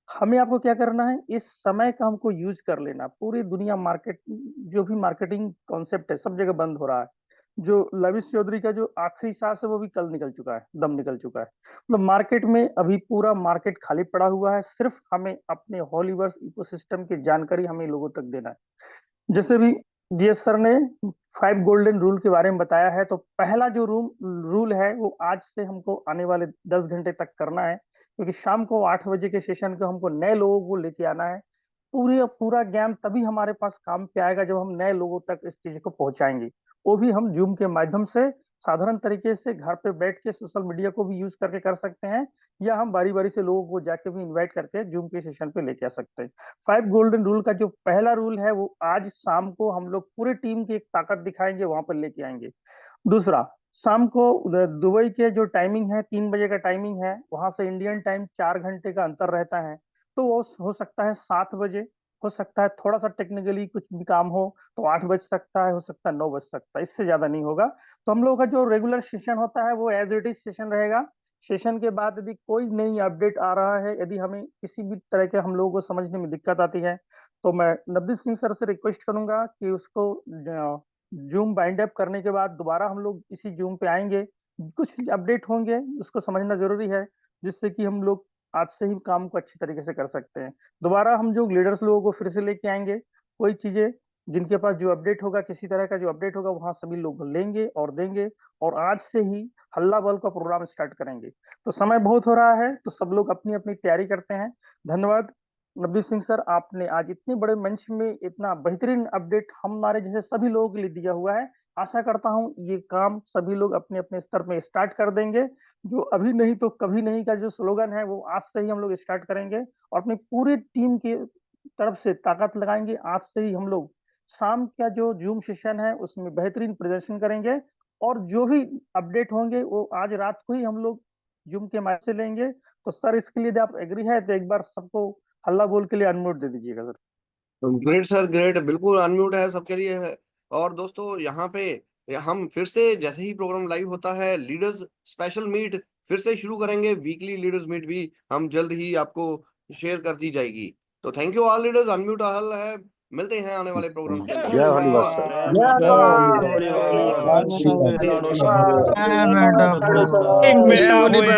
हमें आपको क्या करना है, इस समय का हमको यूज कर लेना। पूरी दुनिया मार्केट, जो भी मार्केटिंग कॉन्सेप्ट है, सब जगह बंद हो रहा है। जो लविश चौधरी का जो आखिरी सांस है वो भी कल निकल चुका है, दम निकल चुका है। मतलब मार्केट में अभी पूरा मार्केट खाली पड़ा हुआ है। सिर्फ हमें अपने हॉलीवर्स इकोसिस्टम की जानकारी हमें लोगों तक देना है। जैसे भी जीएस सर ने 5 गोल्डन रूल के बारे में बताया है, तो पहला जो रूल है वो आज से हमको आने वाले 10 घंटे तक करना है, क्योंकि शाम को 8 बजे के सेशन को हमको नए लोगों को लेके आना है। पूरा ज्ञान तभी हमारे पास काम पे आएगा जब हम नए लोगों तक इस चीज को पहुंचाएंगे। वो भी हम जूम के माध्यम से, साधारण तरीके से घर पे बैठ के सोशल मीडिया को भी यूज करके कर सकते हैं, या हम बारी बारी से लोगों को जाके भी इनवाइट करके जूम के सेशन पे लेके आ सकते हैं। 5 गोल्डन रूल का जो पहला रूल है वो आज शाम को हम लोग पूरी टीम की एक ताकत दिखाएंगे, वहां पर लेके आएंगे। दूसरा, शाम को दुबई के जो टाइमिंग है 3 बजे का टाइमिंग है, वहां से इंडियन टाइम 4 घंटे का अंतर रहता है। तो वो हो सकता है 7 बजे, हो सकता है थोड़ा सा टेक्निकली कुछ भी काम हो तो 8 बज सकता है, हो सकता है 9 बज सकता है, इससे ज्यादा नहीं होगा। तो हम लोगों का जो रेगुलर सेशन होता है वो एज इट इज सेशन रहेगा। सेशन के बाद यदि कोई नई अपडेट आ रहा है, यदि हमें किसी भी तरह के हम लोगों को समझने में दिक्कत आती है, तो मैं नवदीप सिंह सर से रिक्वेस्ट करूंगा कि उसको जूम बाइंड अप करने के बाद दोबारा हम लोग इसी जूम पे आएंगे। कुछ अपडेट होंगे उसको समझना जरूरी है, जिससे कि हम लोग आज से ही काम को अच्छी तरीके से कर सकते हैं। दोबारा हम जो लीडर्स लोगों को फिर से लेके आएंगे, कोई चीजें जिनके पास जो अपडेट होगा, किसी तरह का जो अपडेट होगा, वहां सभी लोग लेंगे और देंगे, और आज से ही हल्ला बल का प्रोग्राम स्टार्ट करेंगे। तो समय बहुत हो रहा है, तो सब लोग अपनी अपनी तैयारी करते हैं। धन्यवाद नवदीप सिंह सर, आपने आज इतने बड़े मंच में इतना बेहतरीन अपडेट हमारे जैसे सभी लोगों के लिए दिया हुआ है। आशा करता हूं ये काम सभी लोग अपने अपने स्तर में स्टार्ट कर देंगे। जो अभी नहीं तो कभी नहीं का जो स्लोगन है वो आज से ही हम लोग स्टार्ट करेंगे, और अपनी पूरी टीम की तरफ से ताकत लगाएंगे। आज से ही हम लोग शाम का जो जूम सेशन है उसमें बेहतरीन प्रदर्शन करेंगे, और जो भी अपडेट होंगे वो आज रात को ही हम लोग जूम के माध्यम से लेंगे। तो सर, इसके लिए यदि आप एग्री है तो एक बार सबको हल्ला बोल के लिए अनम्यूट दे दीजिएगा सर। ग्रेट सर, ग्रेट, बिल्कुल अनम्यूट है सबके लिए है। और दोस्तों, यहाँ पे हम फिर से जैसे ही प्रोग्राम लाइव होता है, लीडर्स स्पेशल मीट फिर से शुरू करेंगे। वीकली लीडर्स मीट भी हम जल्द ही आपको शेयर कर दी जाएगी। तो thank you all leaders, unmute हल है। मिलते हैं आने वाले प्रोग्राम के जय हरिवंश सर। जय जय